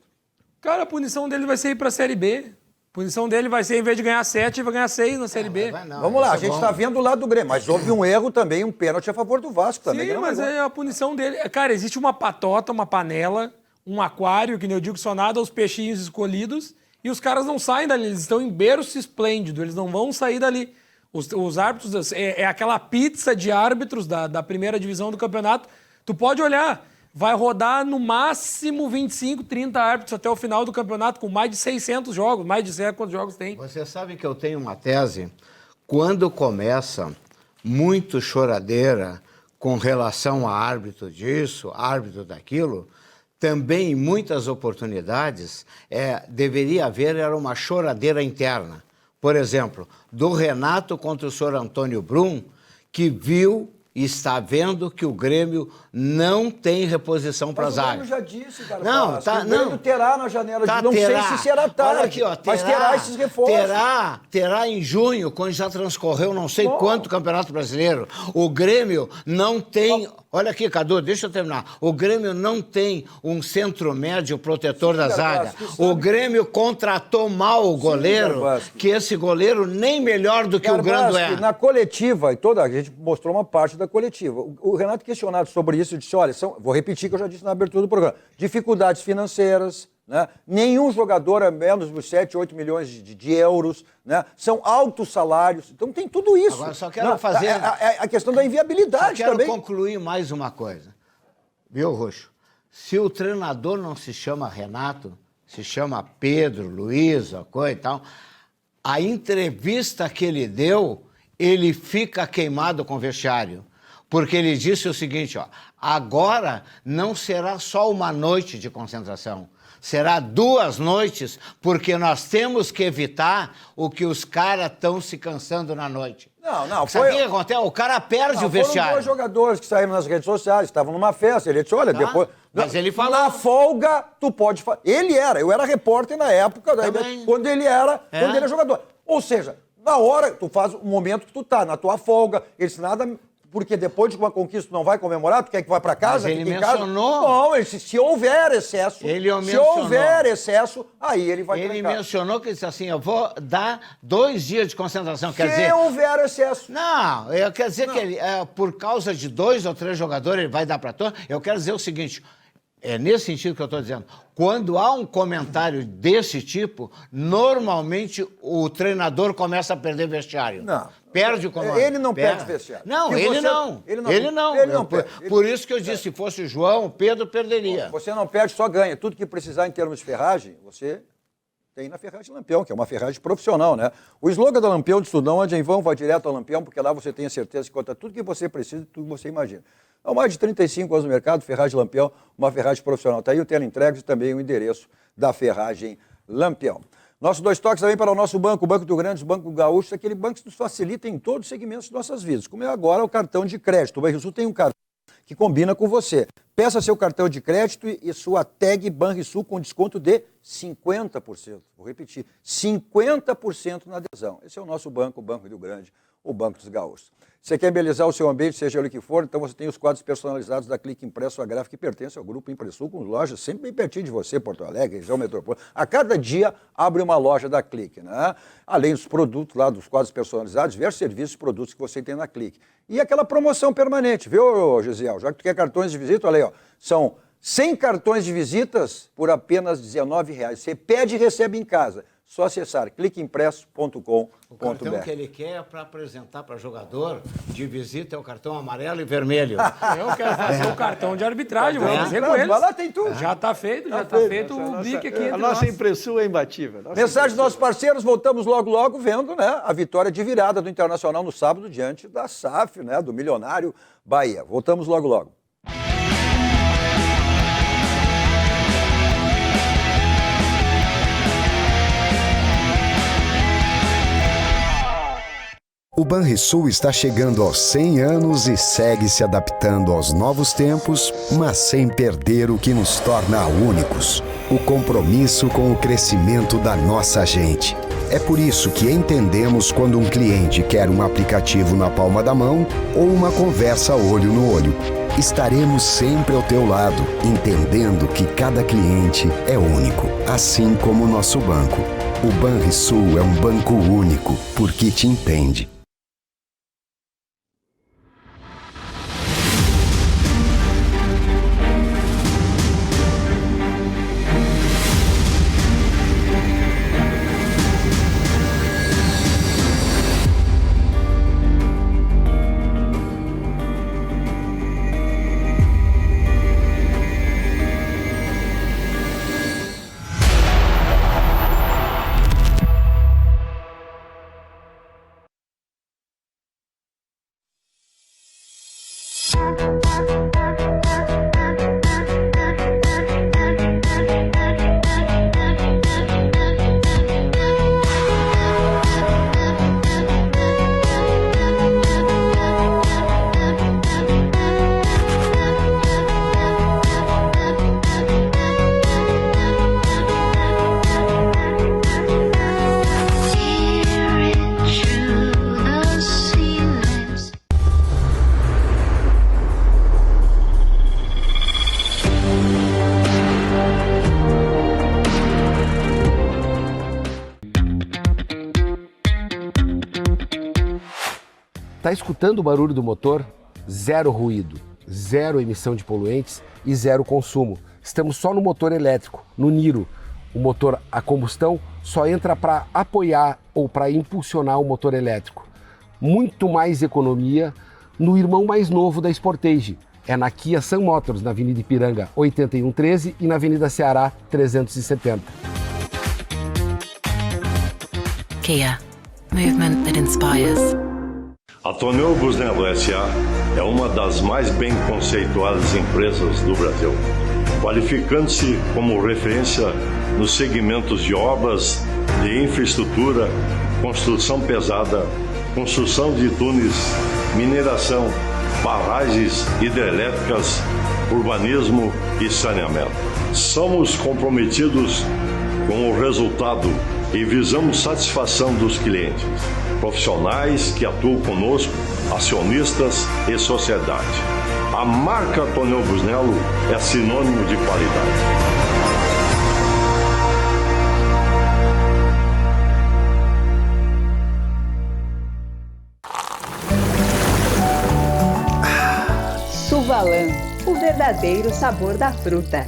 Cara, a punição dele vai ser ir para a Série B. A punição dele vai ser, em vez de ganhar 7, ele vai ganhar 6 na Série B. Vamos lá, a gente está vendo o lado do Grêmio, mas houve um erro também, um pênalti a favor do Vasco também. Sim, mas é a punição dele. Cara, existe uma patota, uma panela, um aquário, que nem eu digo, só nada aos peixinhos escolhidos, e os caras não saem dali, eles estão em berço esplêndido, eles não vão sair dali. Os árbitros, é aquela pizza de árbitros da primeira divisão do campeonato, tu pode olhar, vai rodar no máximo 25, 30 árbitros até o final do campeonato, com mais de 600 jogos, mais de 100 quantos jogos tem. Você sabe que eu tenho uma tese, quando começa muito choradeira com relação a árbitro disso, árbitro daquilo, também, em muitas oportunidades, deveria haver uma choradeira interna. Por exemplo, do Renato contra o senhor Antônio Brum, que viu está vendo que o Grêmio não tem reposição para a zaga. Mas o Grêmio já disse, cara. Não, o Grêmio terá na janela de... Não terá. sei se será tarde, olha aqui, ó, mas terá esses reforços. Terá em junho, quando já transcorreu não sei quanto Campeonato Brasileiro. O Grêmio não tem... Olha aqui, Cadu, deixa eu terminar. O Grêmio não tem um centro médio protetor da zaga. O Grêmio contratou mal o goleiro, que esse goleiro nem melhor do que o Grando é. Na coletiva, a gente mostrou uma parte da coletiva. O Renato, questionado sobre isso, disse, olha, vou repetir que eu já disse na abertura do programa, dificuldades financeiras, né? Nenhum jogador é menos de 7, 8 milhões de euros, né? São altos salários, então tem tudo isso. Agora só quero fazer... A questão da inviabilidade também. Quero concluir mais uma coisa. Viu, Roxo? Se o treinador não se chama Renato, se chama Pedro, Luiz, coisa e tal, a entrevista que ele deu, ele fica queimado com o vestiário. Porque ele disse o seguinte, ó, agora não será só uma noite de concentração, será 2 noites, porque nós temos que evitar o que os caras estão se cansando na noite. Não, sabe o que acontece? O cara perde o vestiário. Foram 2 jogadores que saíram nas redes sociais, estavam numa festa, ele disse, olha, depois... Mas ele falou. Na folga, tu pode... eu era repórter na época, quando ele era jogador. Ou seja, na hora, tu faz o momento que tu tá, na tua folga, ele disse nada... Porque depois de uma conquista tu não vai comemorar, tu quer que vai para casa? Mas ele mencionou. Não, ele disse, se houver excesso, aí ele vai Ele mencionou que ele disse assim, eu vou dar 2 dias de concentração. Quer dizer, se houver excesso. Não, quer dizer que ele, por causa de 2 ou 3 jogadores, ele vai dar para todos. Eu quero dizer o seguinte, é nesse sentido que eu estou dizendo. Quando há um comentário desse tipo, normalmente o treinador começa a perder vestiário. Não. Perde o comando. Ele não perde vestiário. Não, ele não. Por isso que eu disse, se fosse o João, o Pedro perderia. Você não perde, só ganha. Tudo que precisar em termos de ferragem, você tem na Ferragem Lampião, que é uma ferragem profissional, né? O slogan da Lampião diz tudo, não ande em vão, vai direto ao Lampião, porque lá você tem a certeza que conta tudo que você precisa e tudo que você imagina. Há mais de 35 anos no mercado, Ferragem Lampião, uma ferragem profissional. Está aí o teleentregas e também o endereço da Ferragem Lampião. Nossos 2 toques também para o nosso banco, o Banco do Grande, o Banco Gaúcho, aquele banco que nos facilita em todos os segmentos de nossas vidas, como é agora o cartão de crédito. O Banrisul tem um cartão que combina com você. Peça seu cartão de crédito e sua tag Banrisul com desconto de 50%. Vou repetir, 50% na adesão. Esse é o nosso banco, o Banco do Grande, o Banco dos Gaúchos. Você quer embelezar o seu ambiente, seja ele que for, então você tem os quadros personalizados da Clique Impresso, a gráfica que pertence ao Grupo Impressul, com lojas sempre bem pertinho de você, Porto Alegre, região metropolitana. A cada dia abre uma loja da Clique, né? Além dos produtos lá, dos quadros personalizados, diversos serviços e produtos que você tem na Clique. E aquela promoção permanente, viu, Gisiel? Já que tu quer cartões de visita, olha aí, ó, são 100 cartões de visitas por apenas R$19. Você pede e recebe em casa. Só acessar cliqueimpresso.com.br. O cartão que ele quer é para apresentar para jogador de visita é o cartão amarelo e vermelho. Eu quero fazer o cartão de arbitragem, vou fazer com eles. Lá tem tudo. Já está feito, já está feito o link aqui. A nossa Impressul é imbatível. Mensagem dos nossos parceiros, voltamos logo vendo, né, a vitória de virada do Internacional no sábado diante da SAF, né, do milionário Bahia. Voltamos logo. O Banrisul está chegando aos 100 anos e segue se adaptando aos novos tempos, mas sem perder o que nos torna únicos: o compromisso com o crescimento da nossa gente. É por isso que entendemos quando um cliente quer um aplicativo na palma da mão ou uma conversa olho no olho. Estaremos sempre ao teu lado, entendendo que cada cliente é único, assim como o nosso banco. O Banrisul é um banco único, porque te entende. Tá escutando o barulho do motor? Zero ruído, zero emissão de poluentes e zero consumo. Estamos só no motor elétrico, no Niro. O motor a combustão só entra para apoiar ou para impulsionar o motor elétrico. Muito mais economia no irmão mais novo da Sportage. É na Kia Sun Motors, na Avenida Ipiranga 8113 e na Avenida Ceará 370. Kia. Movement that inspires. A Tonel Busnello S.A. é uma das mais bem conceituadas empresas do Brasil, qualificando-se como referência nos segmentos de obras, de infraestrutura, construção pesada, construção de túneis, mineração, barragens hidrelétricas, urbanismo e saneamento. Somos comprometidos com o resultado e visamos satisfação dos clientes, profissionais que atuam conosco, acionistas e sociedade. A marca Tonel Busnello é sinônimo de qualidade. Suvalan, o verdadeiro sabor da fruta.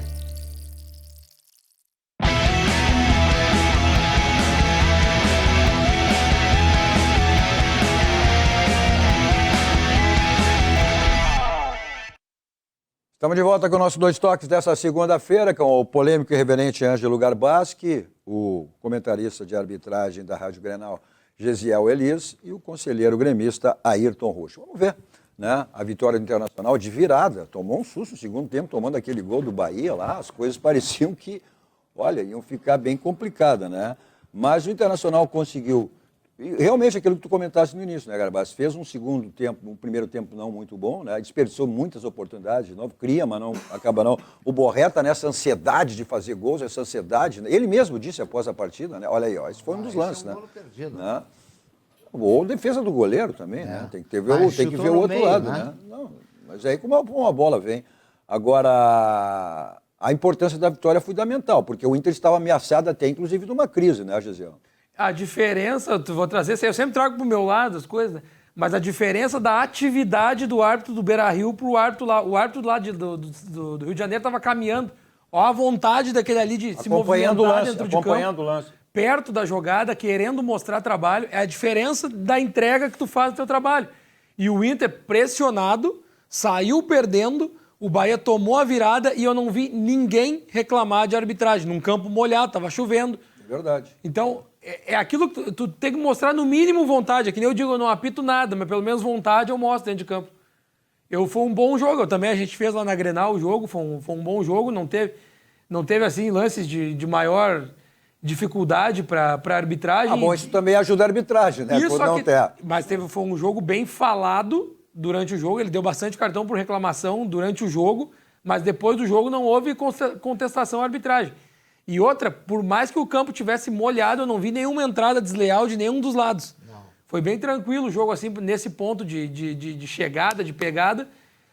Estamos de volta com o nosso Dois Toques dessa segunda-feira, com o polêmico e reverente Ângelo Garbaschi, o comentarista de arbitragem da Rádio Grenal, Gesiel Elias, e o conselheiro gremista Ayrton Rocha. Vamos ver, né? A vitória do Internacional de virada. Tomou um susto no segundo tempo, tomando aquele gol do Bahia lá. As coisas pareciam que, olha, iam ficar bem complicadas, né? Mas o Internacional conseguiu... Realmente aquilo que tu comentaste no início, né, Garbaschi? Fez um segundo tempo, um primeiro tempo não muito bom, né? Desperdiçou muitas oportunidades de novo, cria, mas não acaba não. O Borré está nessa ansiedade de fazer gols, essa ansiedade. Né? Ele mesmo disse após a partida, né? Olha aí, ó, esse foi um dos lances, né? Perdido. Né? Ou defesa do goleiro também, né? Tem que ver, tem que ver o outro lado, né? Não, mas aí como uma bola vem. Agora, a importância da vitória é fundamental, porque o Inter estava ameaçado até, inclusive, de uma crise, né, Gesiel? A diferença, vou trazer, eu sempre trago pro meu lado as coisas, mas a diferença da atividade do árbitro do Beira-Rio pro árbitro lá. O árbitro lá do Rio de Janeiro estava caminhando. Ó a vontade daquele ali de se movimentar dentro de campo. Acompanhando o lance. Perto da jogada, querendo mostrar trabalho. É a diferença da entrega que tu faz do teu trabalho. E o Inter pressionado, saiu perdendo, o Bahia tomou a virada e eu não vi ninguém reclamar de arbitragem. Num campo molhado, estava chovendo. É verdade. Então... É aquilo que tu tem que mostrar no mínimo vontade. É que nem eu digo, eu não apito nada, mas pelo menos vontade eu mostro dentro de campo. Foi um bom jogo. Também a gente fez lá na Grenal o jogo, foi um bom jogo. Não teve assim, lances de maior dificuldade para arbitragem. Bom, isso também ajuda a arbitragem, né? Isso, mas foi um jogo bem falado durante o jogo. Ele deu bastante cartão por reclamação durante o jogo, mas depois do jogo não houve contestação à arbitragem. E outra, por mais que o campo tivesse molhado, eu não vi nenhuma entrada desleal de nenhum dos lados. Não. Foi bem tranquilo o jogo, assim, nesse ponto de chegada, de pegada.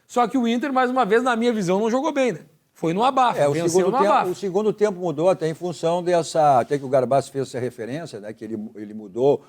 Só que o Inter, mais uma vez, na minha visão, não jogou bem, né? Foi no abafo, venceu no abafo. O segundo tempo mudou até em função dessa... Até que o Garbaschi fez essa referência, né? Que ele mudou,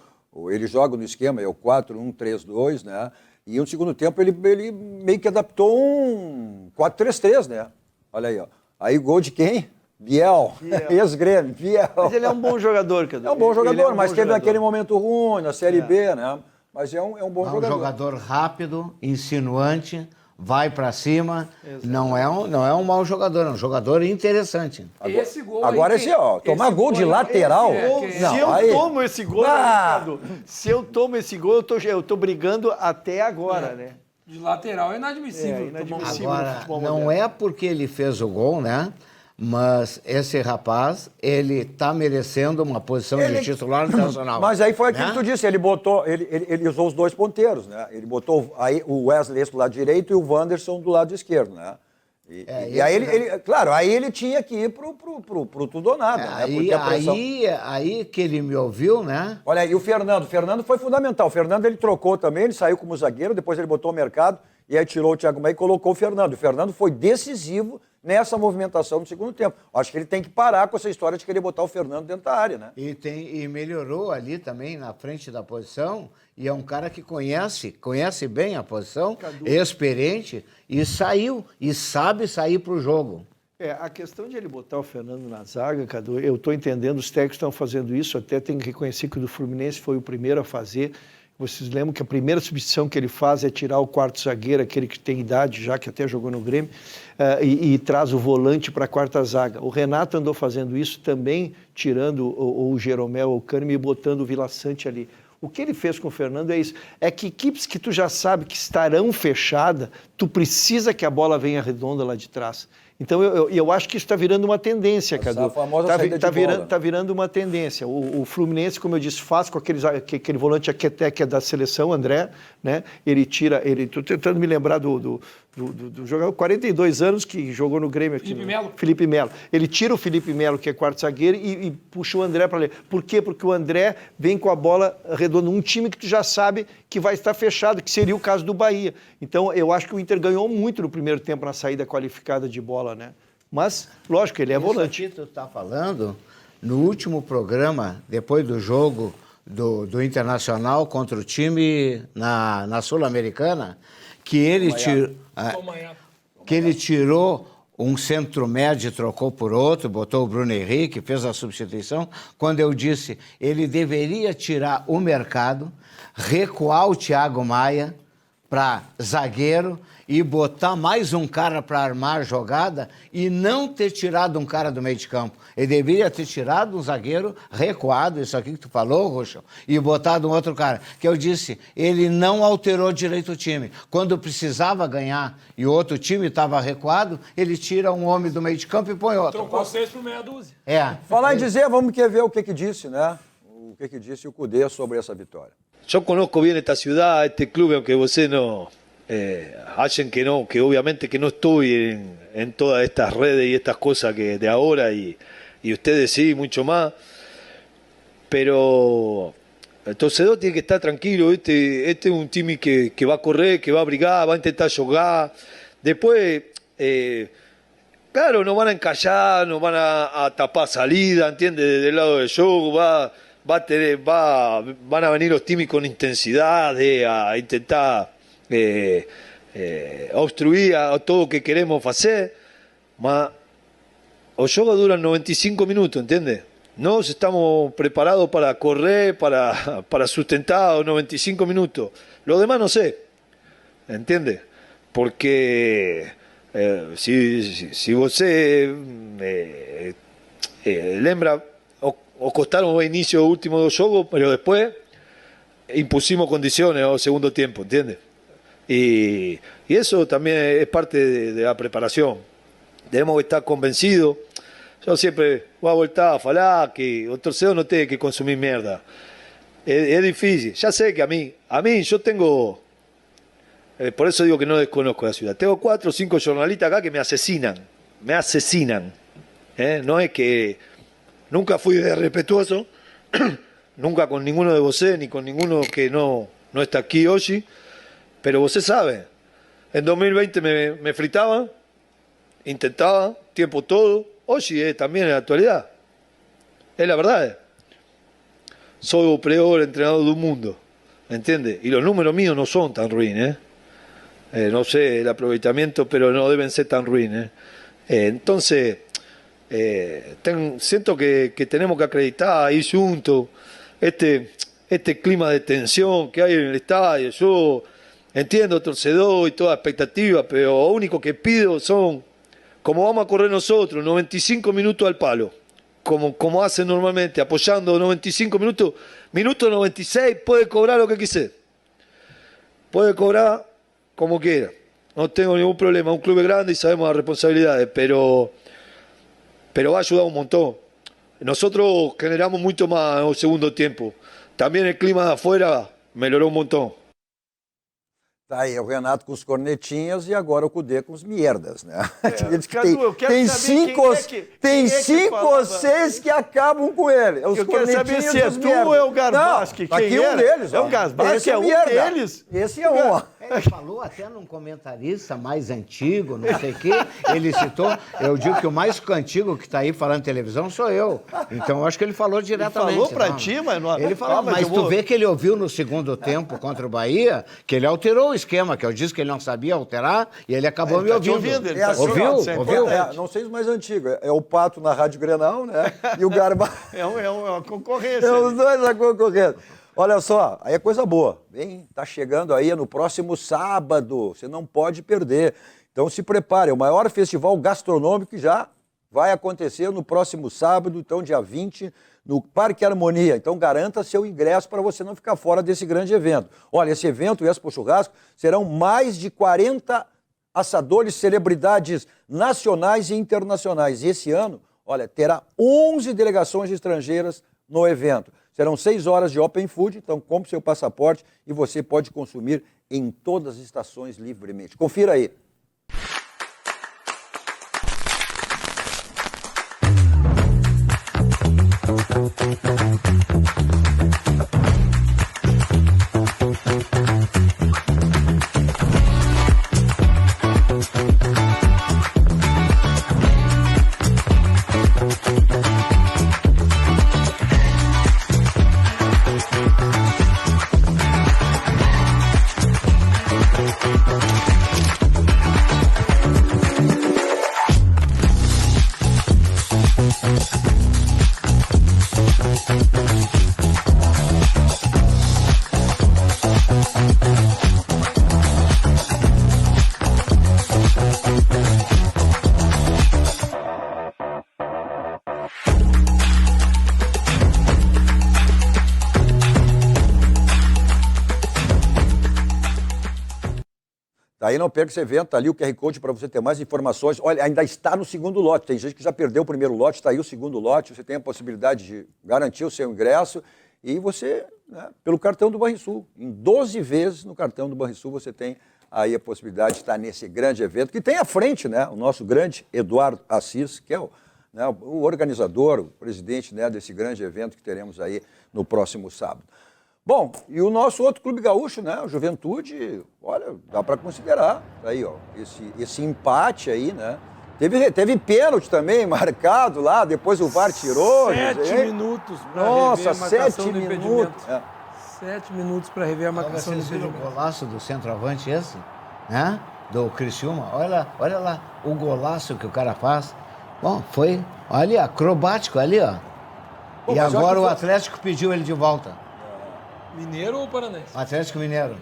ele joga no esquema, é o 4-1-3-2, né? E no segundo tempo ele meio que adaptou um 4-3-3, né? Olha aí, ó. Aí gol de quem? Biel. Ex-Grêmio, Biel. Mas ele é um bom jogador, Cadu. É um bom jogador, mas teve aquele momento ruim na Série B, né? Mas é um bom jogador. É um jogador rápido, insinuante, vai pra cima. Não é um mau jogador, é um jogador interessante. Esse gol agora esse, ó, tomar gol de lateral. Se eu tomo esse gol, Cadu, se eu tomo esse gol, eu tô brigando até agora, né? De lateral é inadmissível. Agora, não é porque ele fez o gol, né? Mas esse rapaz, ele está merecendo uma posição de titular internacional. Mas aí foi aquilo que tu disse, ele usou os dois ponteiros, né? Ele botou aí o Wesley do lado direito e o Wanderson do lado esquerdo, né? E aí claro, aí ele tinha que ir pro tudo ou nada, né? Porque a pressão... aí que ele me ouviu, né? Olha aí, o Fernando foi fundamental. O Fernando, ele trocou também, ele saiu como zagueiro, depois ele botou o Mercado e aí tirou o Thiago Maia e colocou o Fernando. O Fernando foi decisivo nessa movimentação no segundo tempo. Acho que ele tem que parar com essa história de querer botar o Fernando dentro da área, né? E melhorou ali também na frente da posição, e é um cara que conhece bem a posição, experiente, e saiu, e sabe sair para o jogo. A questão de ele botar o Fernando na zaga, Cadu, eu estou entendendo, os técnicos estão fazendo isso, até tenho que reconhecer que o do Fluminense foi o primeiro a fazer. Vocês lembram que a primeira substituição que ele faz é tirar o quarto zagueiro, aquele que tem idade já, que até jogou no Grêmio, e traz o volante para a quarta zaga. O Renato andou fazendo isso também, tirando o Jeromel ou o Kahneman e botando o Vila Sante ali. O que ele fez com o Fernando é isso. É que equipes que tu já sabe que estarão fechadas, tu precisa que a bola venha redonda lá de trás. Então, eu acho que isso está virando uma tendência, Cadu. Está virando uma tendência. O Fluminense, como eu disse, faz com aquele volante Aqueté, que é da seleção, André, né? Ele tira... Estou tentando me lembrar do jogador, 42 anos, que jogou no Grêmio aqui. Felipe Melo. Ele tira o Felipe Melo, que é quarto zagueiro, e puxa o André para ali. Por quê? Porque o André vem com a bola redonda. Um time que tu já sabe que vai estar fechado, que seria o caso do Bahia. Então, eu acho que o Inter ganhou muito no primeiro tempo na saída qualificada de bola, né? Mas, lógico, ele é volante. Isso aqui tu está falando, no último programa, depois do jogo do Internacional contra o time na Sul-Americana, que ele tirou um centro médio e trocou por outro, botou o Bruno Henrique, fez a substituição, quando eu disse, ele deveria tirar o Mercado, recuar o Thiago Maia para zagueiro e botar mais um cara para armar a jogada e não ter tirado um cara do meio de campo. Ele deveria ter tirado um zagueiro recuado, isso aqui que tu falou, Rocha, e botado um outro cara. Que eu disse, ele não alterou direito o time. Quando precisava ganhar e o outro time estava recuado, ele tira um homem do meio de campo e põe outro. Trocou 6 por meia dúzia. Falar em dizer, vamos ver o que disse, né? O que disse o Cudê sobre essa vitória. Yo conozco bien esta ciudad, este club, aunque você no hacen que no, que obviamente que no estoy en todas estas redes y estas cosas que de ahora y ustedes sí, mucho más, pero el torcedor tiene que estar tranquilo, este es un time que va a correr, que va a brigar, va a intentar jugar, después, claro, no van a encallar, no van a tapar salida, ¿entiendes? Del lado del juego, van a venir los times con intensidad a intentar obstruir a todo lo que queremos hacer, mas o juego duran 95 minutos, ¿entiendes? Nos estamos preparados para correr, para sustentar los 95 minutos. Lo demás no sé, ¿entiendes? Porque si você lembra, o costaron los inicios últimos dos juegos, pero después impusimos condiciones al segundo tiempo, ¿entiendes? Y eso también es parte de la preparación. Tenemos que estar convencidos. Yo siempre voy a voltar a falar que el torcedor no tiene que consumir mierda. Es difícil. Ya sé que a mí yo tengo... por eso digo que no desconozco la ciudad. Tengo 4 o 5 jornalistas acá que me asesinan. No es que... Nunca fui respetuoso, nunca con ninguno de vosotros, ni con ninguno que no está aquí hoy, pero vosotros saben, en 2020 me fritaba, intentaba, tiempo todo, hoy también en la actualidad, es la verdad. Soy el peor entrenador del mundo, ¿entiendes? Y los números míos no son tan ruines, no sé el aprovechamiento, pero no deben ser tan ruines. Entonces... siento que tenemos que acreditar ahí juntos este clima de tensión que hay en el estadio. Yo entiendo torcedor y toda expectativa, pero lo único que pido son, como vamos a correr nosotros, 95 minutos al palo, como hacen normalmente, apoyando 95 minutos, minuto 96 puede cobrar lo que quise, puede cobrar como quiera, no tengo ningún problema, un club es grande y sabemos las responsabilidades, pero va a ayudar un montón. Nosotros generamos mucho más en el segundo tiempo. Também o clima de afuera melhorou um montão. Tá aí o Renato com os cornetinhas e agora o Cudê com os mierdas, né? Tem cinco ou seis que acabam com ele. Os eu quero saber se é tu ou é o Garbaschi. Aqui um deles. É o Garbaschi, é um deles. Esse é um. Ele falou até num comentarista mais antigo, não sei o quê. Ele citou, eu digo que o mais antigo que está aí falando televisão sou eu. Então, eu acho que ele falou diretamente. Ele falou pra ti, mas não... Ele falou, mas tu vê que ele ouviu no segundo tempo contra o Bahia, que ele alterou o esquema, que eu disse que ele não sabia alterar, e ele acabou me ouvindo. Ouviu? Não sei os mais antigos. É o Pato na Rádio Grenal, né? E o Garba... É uma concorrência. É os dois na concorrência. Olha só, aí é coisa boa. Tá chegando aí no próximo sábado. Você não pode perder. Então se prepare. É o maior festival gastronômico que já vai acontecer no próximo sábado, então dia 20, no Parque Harmonia. Então garanta seu ingresso para você não ficar fora desse grande evento. Olha, esse evento, o Expo Churrasco, serão mais de 40 assadores, celebridades nacionais e internacionais. E esse ano, olha, terá 11 delegações estrangeiras no evento. Serão 6 horas de Open Food, então compre seu passaporte e você pode consumir em todas as estações livremente. Confira aí. Daí não perca esse evento, tá ali o QR Code para você ter mais informações. Olha, ainda está no segundo lote, tem gente que já perdeu o primeiro lote, está aí o segundo lote, você tem a possibilidade de garantir o seu ingresso e você, né, pelo cartão do Banrisul, em 12 vezes no cartão do Banrisul você tem aí a possibilidade de estar nesse grande evento, que tem à frente, né, o nosso grande Eduardo Assis, que é o organizador, o presidente, né, desse grande evento que teremos aí no próximo sábado. Bom, e o nosso outro clube gaúcho, né, o Juventude, olha, dá para considerar aí, ó, esse empate aí, né? Teve pênalti também marcado lá, depois o VAR tirou. 7 minutos para rever a marcação do impedimento. 7 minutos para rever a marcação do impedimento. O golaço do centroavante esse, né? Do Criciúma, olha lá, o golaço que o cara faz. Bom, foi, olha, acrobático ali, ó. Pô, e agora o Atlético pediu ele de volta. Mineiro ou Paranaense? Atlético Mineiro.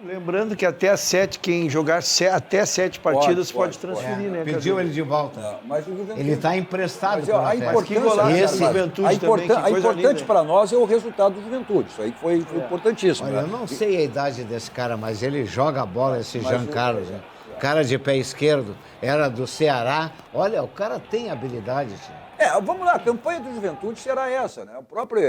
Lembrando que até às 7, quem jogar até 7 partidas pode transferir, né? Pediu ele de volta. Mas ele está emprestado. Mas, a importante para nós é o resultado do Juventude. Isso aí foi importantíssimo. Olha, eu não sei a idade desse cara, mas ele joga a bola, esse Jean Carlos. Cara de pé esquerdo, era do Ceará. Olha, o cara tem habilidade. Vamos lá, a campanha do Juventude será essa, né? O próprio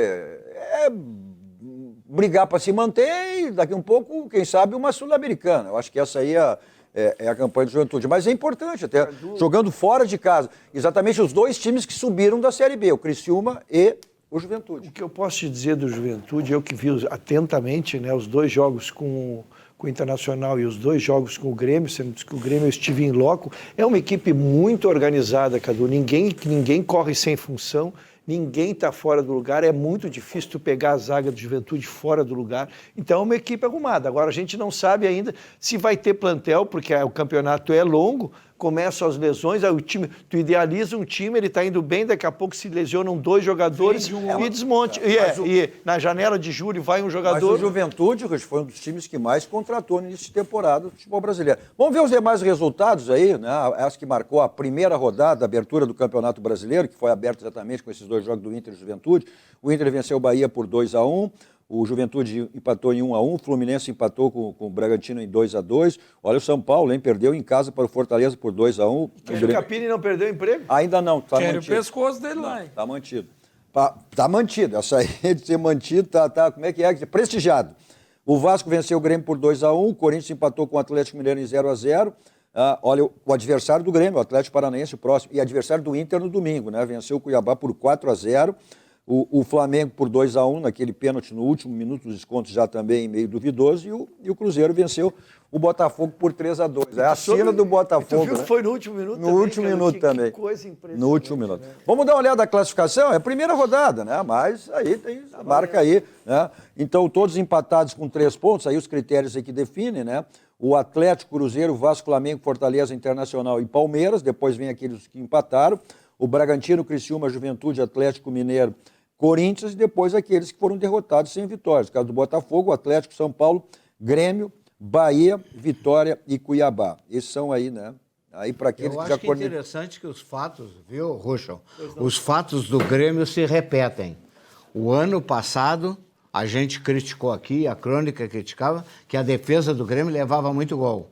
brigar para se manter e daqui um pouco, quem sabe, uma Sul-Americana. Eu acho que essa aí é a campanha do Juventude. Mas é importante, até jogando fora de casa. Exatamente os dois times que subiram da Série B, o Criciúma e o Juventude. O que eu posso te dizer do Juventude, eu que vi atentamente, né, os 2 jogos com o Internacional e os 2 jogos com o Grêmio, sendo que o Grêmio eu estive em loco, é uma equipe muito organizada, Cadu. Ninguém corre sem função. Ninguém está fora do lugar, é muito difícil tu pegar a zaga do Juventude fora do lugar. Então é uma equipe arrumada. Agora a gente não sabe ainda se vai ter plantel, porque o campeonato é longo, começam as lesões, aí o time, tu idealiza um time, ele está indo bem, daqui a pouco se lesionam 2 jogadores e desmonte. E na janela de julho vai um jogador... Mas o Juventude foi um dos times que mais contratou nessa temporada do futebol brasileiro. Vamos ver os demais resultados aí, né? Essa que marcou a primeira rodada, a abertura do Campeonato Brasileiro, que foi aberta exatamente com esses 2 jogos do Inter e Juventude. O Inter venceu o Bahia por 2-1. O Juventude empatou em 1-1, o Fluminense empatou com o Bragantino em 2-2. Olha o São Paulo, hein? Perdeu em casa para o Fortaleza por 2-1. O Capini não perdeu o emprego? Ainda não, está mantido. Quer o pescoço dele lá, hein? Está mantido. Está mantido, essa aí de ser mantido, tá, como é que é? Prestigiado. O Vasco venceu o Grêmio por 2-1, o Corinthians empatou com o Atlético Mineiro em 0-0. Olha, o adversário do Grêmio, o Atlético Paranaense, o próximo, e adversário do Inter no domingo, né? Venceu o Cuiabá por 4-0. O Flamengo por 2-1, naquele pênalti no último minuto, os descontos já também meio duvidoso, e o Cruzeiro venceu o Botafogo por 3-2. É a cena do Botafogo. Tu viu que foi no último minuto também? No último minuto também. Que coisa impressionante. No último minuto. Né? Vamos dar uma olhada na classificação? É a primeira rodada, né? Mas aí tem a marca aí, né? Então, todos empatados com 3 pontos, aí os critérios aí que definem, né? O Atlético, Cruzeiro, Vasco, Flamengo, Fortaleza, Internacional e Palmeiras, depois vem aqueles que empataram, o Bragantino, Criciúma, Juventude, Atlético Mineiro, Corinthians, e depois aqueles que foram derrotados sem vitórias. No caso do Botafogo, Atlético, São Paulo, Grêmio, Bahia, Vitória e Cuiabá. Esses são aí, né? Aí para aqueles Eu que já acho que é interessante que os fatos, viu, Ruschel? Os fatos do Grêmio se repetem. O ano passado, a gente criticou aqui, a crônica criticava, que a defesa do Grêmio levava muito gol.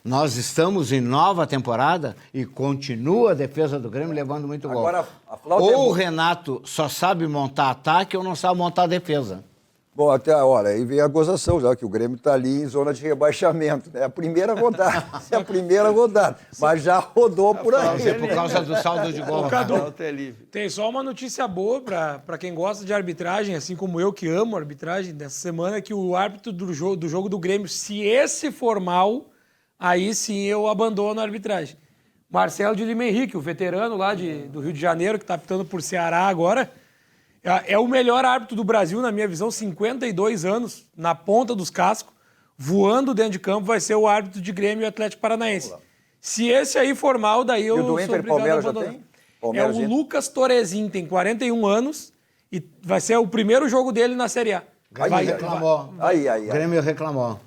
Nós estamos em nova temporada e continua a defesa do Grêmio levando muito gol. Agora, a flauta ou o Renato só sabe montar ataque ou não sabe montar defesa. Bom, até a hora, aí vem a gozação já, que o Grêmio está ali em zona de rebaixamento. É a primeira rodada, mas já rodou por aí. É por causa do saldo de gol. Cadu, tem só uma notícia boa para quem gosta de arbitragem, assim como eu que amo arbitragem dessa semana, que o árbitro do jogo do Grêmio, se esse for mal, aí sim eu abandono a arbitragem. Marcelo de Lima Henrique, o veterano lá do Rio de Janeiro, que está apitando por Ceará agora, é o melhor árbitro do Brasil, na minha visão, 52 anos, na ponta dos cascos, voando dentro de campo, vai ser o árbitro de Grêmio e Atlético Paranaense. Se esse aí for mal, daí eu sou obrigado Palmeiras a abandonar. já tem? Palmeiras, o Lucas Torezin, tem 41 anos e vai ser o primeiro jogo dele na Série A. O Grêmio reclamou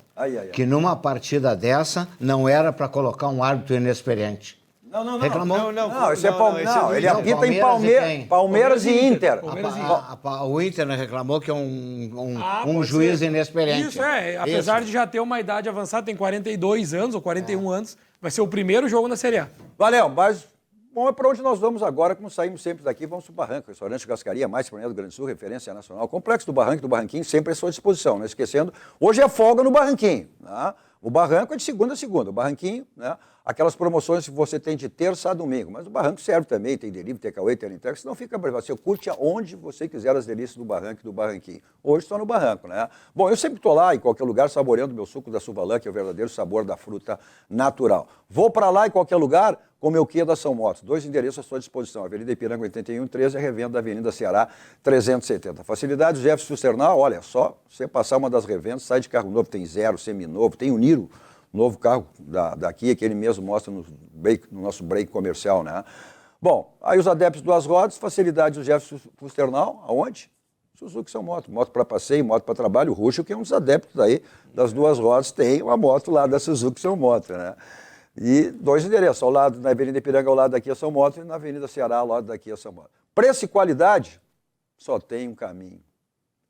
que numa partida dessa não era para colocar um árbitro inexperiente. Não. Reclamou? Não, esse é Palmeiras. Ele apita em Palmeiras e Inter. O Inter reclamou que é um juiz inexperiente. Isso, apesar de já ter uma idade avançada, tem 42 anos ou 41 anos, vai ser o primeiro jogo na Série A. Valeu, mas bom, é para onde nós vamos agora, como saímos sempre daqui, vamos para o Barranco, restaurante Gascaria, mais do Rio Grande do Sul, referência nacional. Complexo do Barranco e do Barranquinho sempre à sua disposição, não esquecendo, hoje é folga no Barranquinho, né? O Barranco é de segunda a segunda, o Barranquinho, né? Aquelas promoções que você tem de terça a domingo, mas o Barranco serve também, tem delivery, tem takeaway, tem entrega, senão fica para você, curte aonde você quiser as delícias do Barranco e do Barranquinho. Hoje estou no Barranco, né? Bom, eu sempre estou lá, em qualquer lugar, saboreando meu suco da Suvalã, que é o verdadeiro sabor da fruta natural. Vou para lá em qualquer lugar com o meu Kia da São Motos. 2 endereços à sua disposição, Avenida Ipiranga 8113 e a revenda da Avenida Ceará 370. Facilidades Jefferson Cisternal, olha, só você passar uma das revendas, sai de carro novo, tem zero, seminovo, tem o Niro, novo carro da Kia, que ele mesmo mostra no nosso break comercial, né? Bom, aí os adeptos Duas Rodas, facilidades do Jefferson Cisternal, aonde? Suzuki São Moto, moto para passeio, moto para trabalho. O Ruxo, que é um dos adeptos aí das Duas Rodas, tem uma moto lá da Suzuki São Moto, né? E 2 endereços, ao lado, na Avenida Ipiranga, ao lado da Kia São Moto, e na Avenida Ceará, ao lado da Kia São Moto. Preço e qualidade, só tem um caminho.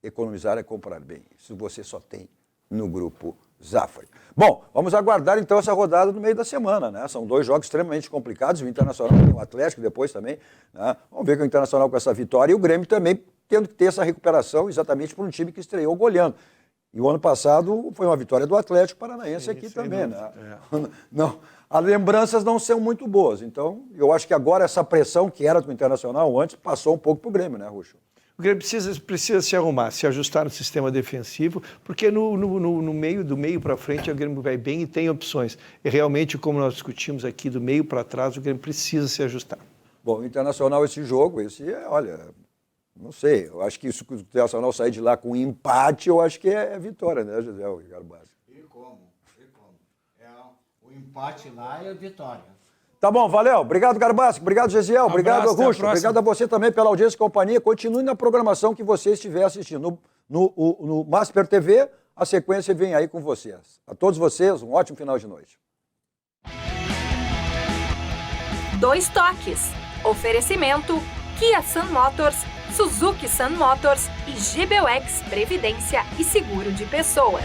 Economizar é comprar bem. Isso você só tem no Grupo Zafari. Bom, vamos aguardar então essa rodada no meio da semana, né? São 2 jogos extremamente complicados, o Internacional e o Atlético depois também, né? Vamos ver que o Internacional com essa vitória e o Grêmio também tendo que ter essa recuperação exatamente para um time que estreou goleando. E o ano passado foi uma vitória do Atlético Paranaense aqui também, né? Não, as lembranças não são muito boas, então eu acho que agora essa pressão que era do Internacional antes passou um pouco para o Grêmio, né, Ruxo? O Grêmio precisa se arrumar, se ajustar no sistema defensivo, porque no meio, do meio para frente, o Grêmio vai bem e tem opções. E realmente, como nós discutimos aqui, do meio para trás, o Grêmio precisa se ajustar. Bom, o Internacional, esse jogo, olha, não sei, eu acho que se o Internacional sair de lá com um empate, eu acho que é vitória, né, José Garbassi? E como? O empate lá é vitória. Tá bom, valeu. Obrigado, Garbassi. Obrigado, Gesiel. Obrigado, Augusto. Obrigado a você também pela audiência e companhia. Continue na programação que você estiver assistindo. No Masper TV, a sequência vem aí com vocês. A todos vocês, um ótimo final de noite. 2 Toques. Oferecimento Kia Sun Motors, Suzuki Sun Motors e GBUX Previdência e Seguro de Pessoas.